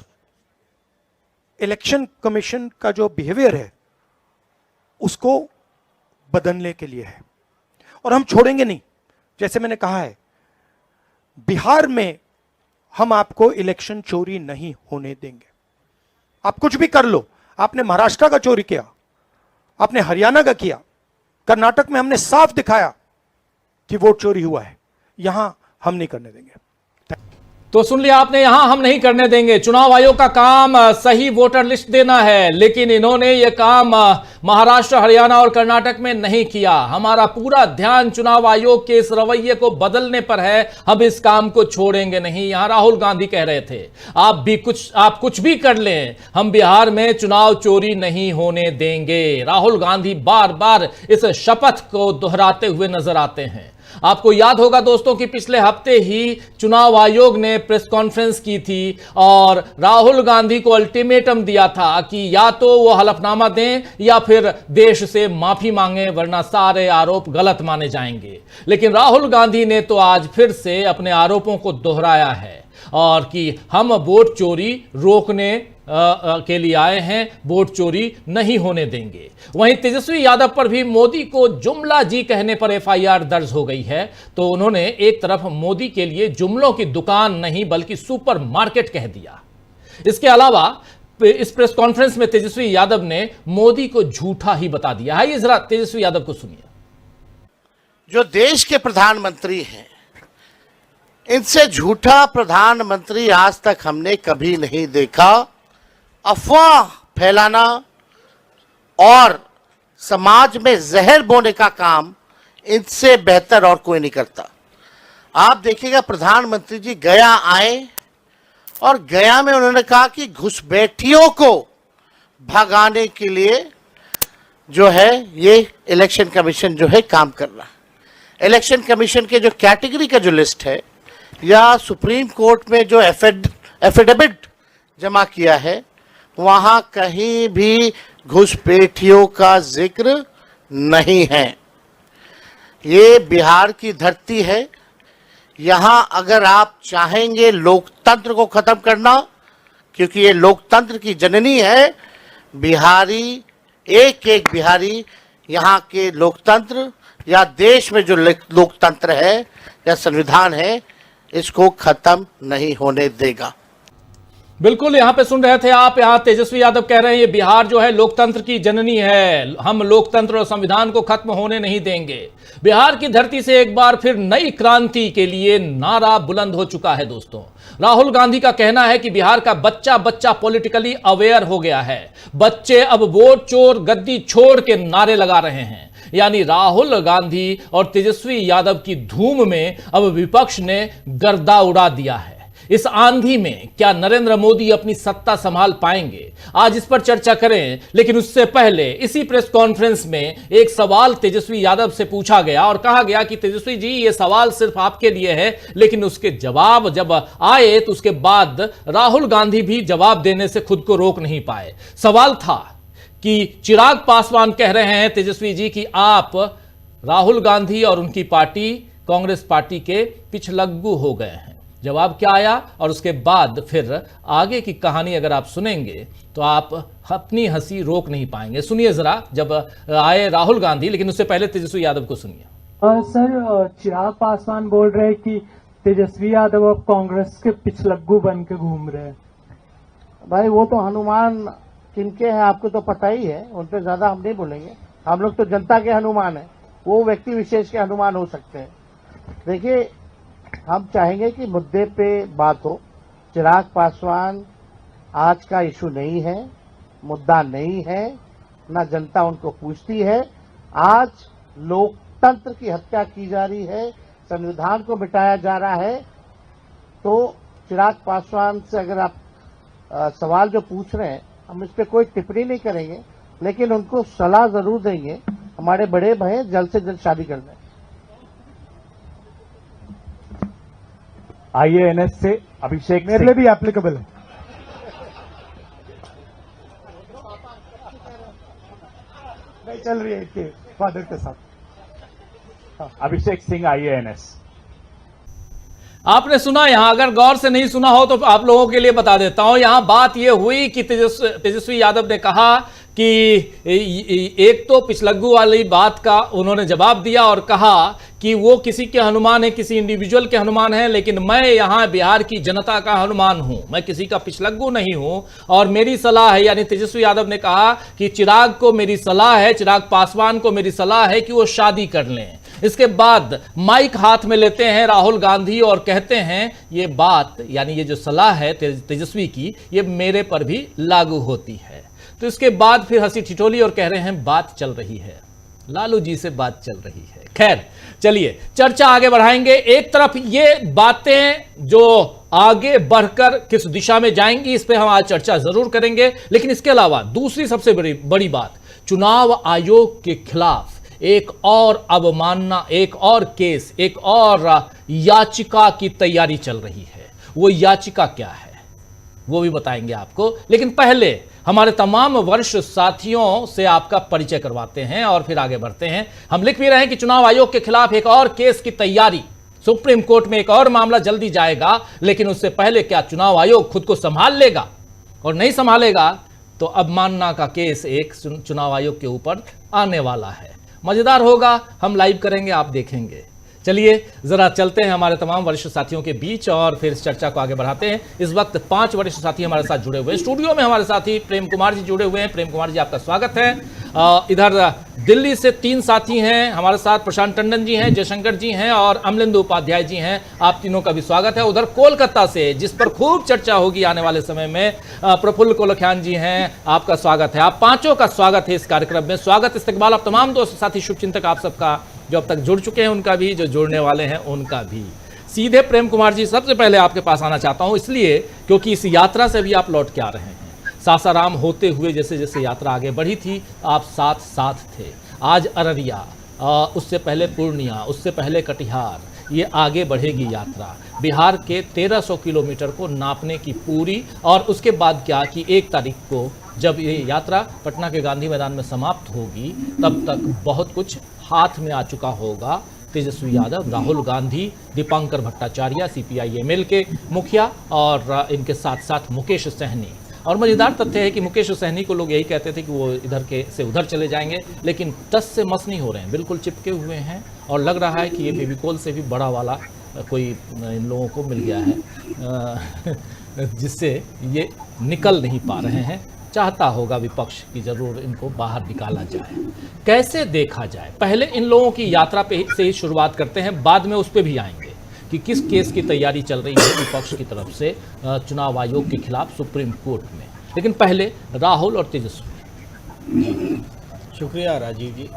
इलेक्शन कमीशन का जो बिहेवियर है उसको बदलने के लिए है, और हम छोड़ेंगे नहीं। जैसे मैंने कहा है, बिहार में हम आपको इलेक्शन चोरी नहीं होने देंगे। आप कुछ भी कर लो, आपने महाराष्ट्र का चोरी किया, आपने हरियाणा का किया, कर्नाटक में हमने साफ दिखाया कि वोट चोरी हुआ है, यहां हम नहीं करने देंगे। तो सुन लिया आपने, यहां हम नहीं करने देंगे। चुनाव आयोग का काम सही वोटर लिस्ट देना है, लेकिन इन्होंने ये काम महाराष्ट्र, हरियाणा और कर्नाटक में नहीं किया। हमारा पूरा ध्यान चुनाव आयोग के इस रवैये को बदलने पर है, हम इस काम को छोड़ेंगे नहीं। यहां राहुल गांधी कह रहे थे आप कुछ भी कर लें, हम बिहार में चुनाव चोरी नहीं होने देंगे। राहुल गांधी बार बार इस शपथ को दोहराते हुए नजर आते हैं। आपको याद होगा दोस्तों कि पिछले हफ्ते ही चुनाव आयोग ने प्रेस कॉन्फ्रेंस की थी और राहुल गांधी को अल्टीमेटम दिया था कि या तो वो हलफनामा दें या फिर देश से माफी मांगे, वरना सारे आरोप गलत माने जाएंगे। लेकिन राहुल गांधी ने तो आज फिर से अपने आरोपों को दोहराया है और कि हम वोट चोरी रोकने के लिए आए हैं, वोट चोरी नहीं होने देंगे। वहीं तेजस्वी यादव पर भी मोदी को जुमला जी कहने पर एफआईआर दर्ज हो गई है। तो उन्होंने एक तरफ मोदी के लिए जुमलों की दुकान नहीं बल्कि सुपर मार्केट कह दिया। इसके अलावा इस प्रेस कॉन्फ्रेंस में तेजस्वी यादव ने मोदी को झूठा ही बता दिया है। ये जरा तेजस्वी यादव को सुनिए। जो देश के प्रधानमंत्री हैं, इनसे झूठा प्रधानमंत्री आज तक हमने कभी नहीं देखा। अफवाह फैलाना और समाज में जहर बोने का काम इनसे बेहतर और कोई नहीं करता। आप देखिएगा प्रधानमंत्री जी गया आए और गया में उन्होंने कहा कि घुसपैठियों को भगाने के लिए जो है ये इलेक्शन कमीशन जो है काम कर रहा है। इलेक्शन कमीशन के जो कैटेगरी का जो लिस्ट है या सुप्रीम कोर्ट में जो एफिडेविट जमा किया है, वहां कहीं भी घुसपैठियों का जिक्र नहीं है। ये बिहार की धरती है। यहां अगर आप चाहेंगे लोकतंत्र को खत्म करना, क्योंकि ये लोकतंत्र की जननी है, बिहारी एक एक बिहारी यहां के लोकतंत्र या देश में जो लोकतंत्र है या संविधान है, इसको खत्म नहीं होने देगा। बिल्कुल, यहां पे सुन रहे थे आप, यहां तेजस्वी यादव कह रहे हैं ये बिहार जो है लोकतंत्र की जननी है, हम लोकतंत्र और संविधान को खत्म होने नहीं देंगे। बिहार की धरती से एक बार फिर नई क्रांति के लिए नारा बुलंद हो चुका है। दोस्तों, राहुल गांधी का कहना है कि बिहार का बच्चा बच्चा पॉलिटिकली अवेयर हो गया है। बच्चे अब वोट चोर गद्दी छोड़ के नारे लगा रहे हैं। यानी राहुल गांधी और तेजस्वी यादव की धूम में अब विपक्ष ने गर्दा उड़ा दिया है। इस आंधी में क्या नरेंद्र मोदी अपनी सत्ता संभाल पाएंगे? आज इस पर चर्चा करें, लेकिन उससे पहले इसी प्रेस कॉन्फ्रेंस में एक सवाल तेजस्वी यादव से पूछा गया और कहा गया कि तेजस्वी जी ये सवाल सिर्फ आपके लिए है, लेकिन उसके जवाब जब आए तो उसके बाद राहुल गांधी भी जवाब देने से खुद को रोक नहीं पाए। सवाल था कि चिराग पासवान कह रहे हैं तेजस्वी जी कि आप राहुल गांधी और उनकी पार्टी कांग्रेस पार्टी के पिछलग्गू हो गए हैं। जवाब क्या आया और उसके बाद फिर आगे की कहानी अगर आप सुनेंगे तो आप अपनी हंसी रोक नहीं पाएंगे। सुनिए जरा जब आए राहुल गांधी, लेकिन उससे पहले तेजस्वी यादव को सुनिए। सर, चिराग पासवान बोल रहे हैं कि तेजस्वी यादव अब कांग्रेस के पिछलग्गू बन के घूम रहे हैं। भाई वो तो हनुमान किनके हैं आपको तो पता ही है, उन पर ज्यादा हम नहीं बोलेंगे। हम लोग तो जनता के हनुमान है, वो व्यक्ति विशेष के हनुमान हो सकते हैं। देखिए, हम चाहेंगे कि मुद्दे पे बात हो। चिराग पासवान आज का इशू नहीं है, मुद्दा नहीं है, ना जनता उनको पूछती है। आज लोकतंत्र की हत्या की जा रही है, संविधान को मिटाया जा रहा है। तो चिराग पासवान से अगर आप सवाल जो पूछ रहे हैं, हम इस पे कोई टिप्पणी नहीं करेंगे, लेकिन उनको सलाह जरूर देंगे। हमारे बड़े भाई जल्द से जल्द शादी कर लें। आईएएनएस से अभिषेक मेरे लिए भी एप्लीकेबल है। नहीं चल रही है इसके फादर के साथ। अभिषेक सिंह आईएएनएस। आपने सुना, यहां अगर गौर से नहीं सुना हो तो आप लोगों के लिए बता देता हूं। यहां बात यह हुई कि तेजस्वी यादव ने कहा कि एक तो पिछलग्गू वाली बात का उन्होंने जवाब दिया और कहा कि वो किसी के हनुमान है, किसी इंडिविजुअल के हनुमान है, लेकिन मैं यहां बिहार की जनता का हनुमान हूं, मैं किसी का पिछलग्गू नहीं हूं। और मेरी सलाह है, यानी तेजस्वी यादव ने कहा कि चिराग को मेरी सलाह है, चिराग पासवान को मेरी सलाह है कि वो शादी कर लें। इसके बाद माइक हाथ में लेते हैं राहुल गांधी और कहते हैं ये बात, यानी ये जो सलाह है तेजस्वी की, ये मेरे पर भी लागू होती है। तो इसके बाद फिर हंसी ठिठोली और कह रहे हैं बात चल रही है, लालू जी से बात चल रही है। खैर चलिए चर्चा आगे बढ़ाएंगे। एक तरफ ये बातें जो आगे बढ़कर किस दिशा में जाएंगी, इस पे हम आज चर्चा जरूर करेंगे, लेकिन इसके अलावा दूसरी सबसे बड़ी बात, चुनाव आयोग के खिलाफ एक और अवमानना, एक और केस, एक और याचिका की तैयारी चल रही है। वो याचिका क्या है वो भी बताएंगे आपको, लेकिन पहले हमारे तमाम वरिष्ठ साथियों से आपका परिचय करवाते हैं और फिर आगे बढ़ते हैं। हम लिख भी रहे हैं कि चुनाव आयोग के खिलाफ एक और केस की तैयारी, सुप्रीम कोर्ट में एक और मामला जल्दी जाएगा, लेकिन उससे पहले क्या चुनाव आयोग खुद को संभाल लेगा? और नहीं संभालेगा तो अवमानना का केस एक चुनाव आयोग के ऊपर आने वाला है। मजेदार होगा, हम लाइव करेंगे, आप देखेंगे। चलिए जरा चलते हैं हमारे तमाम वरिष्ठ साथियों के बीच और फिर इस चर्चा को आगे बढ़ाते हैं। इस वक्त 5 वरिष्ठ साथी हमारे साथ जुड़े हुए हैं। स्टूडियो में हमारे साथी प्रेम कुमार जी जुड़े हुए हैं। प्रेम कुमार जी आपका स्वागत है। इधर दिल्ली से 3 साथी हैं हमारे साथ, प्रशांत टंडन जी हैं, जयशंकर जी हैं और अमलेंदु उपाध्याय जी हैं। आप तीनों का भी स्वागत है। उधर कोलकाता से, जिस पर खूब चर्चा होगी आने वाले समय में, प्रफुल्ल कोलख्यान जी हैं, आपका स्वागत है। आप पांचों का स्वागत है इस कार्यक्रम में। स्वागत, इस्तकबाल आप तमाम दोस्त साथी शुभचिंतक आप सबका, जो अब तक जुड़ चुके हैं उनका भी, जो जुड़ने वाले हैं उनका भी। सीधे प्रेम कुमार जी, सबसे पहले आपके पास आना चाहता हूं, इसलिए क्योंकि इस यात्रा से भी आप लौट के आ रहे हैं। सासाराम होते हुए जैसे जैसे यात्रा आगे बढ़ी थी, आप साथ साथ थे। आज अररिया, उससे पहले पूर्णिया, उससे पहले कटिहार, ये आगे बढ़ेगी यात्रा। बिहार के 1300 किलोमीटर को नापने की पूरी, और उसके बाद क्या कि 1 तारीख को जब ये यात्रा पटना के गांधी मैदान में समाप्त होगी, तब तक बहुत कुछ हाथ में आ चुका होगा। तेजस्वी यादव, राहुल गांधी, दीपांकर भट्टाचार्य CPI-ML के मुखिया, और इनके साथ साथ मुकेश सहनी। और मजेदार तथ्य है कि मुकेश सहनी को लोग यही कहते थे कि वो इधर के से उधर चले जाएंगे, लेकिन 10 से मस नहीं हो रहे हैं, बिल्कुल चिपके हुए हैं। और लग रहा है कि ये फेविकोल से भी बड़ा वाला कोई इन लोगों को मिल गया है, जिससे ये निकल नहीं पा रहे हैं। चाहता होगा विपक्ष की जरूर इनको बाहर निकाला जाए। कैसे देखा जाए? पहले इन लोगों की यात्रा पे से ही शुरुआत करते हैं, बाद में उस पर भी आएंगे कि किस केस की तैयारी चल रही है विपक्ष की तरफ से चुनाव आयोग के खिलाफ सुप्रीम कोर्ट में। लेकिन पहले राहुल और तेजस्वी। शुक्रिया राजीव जी।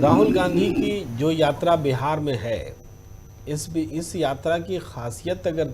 राहुल गांधी की जो यात्रा बिहार में है, इस यात्रा की खासियत अगर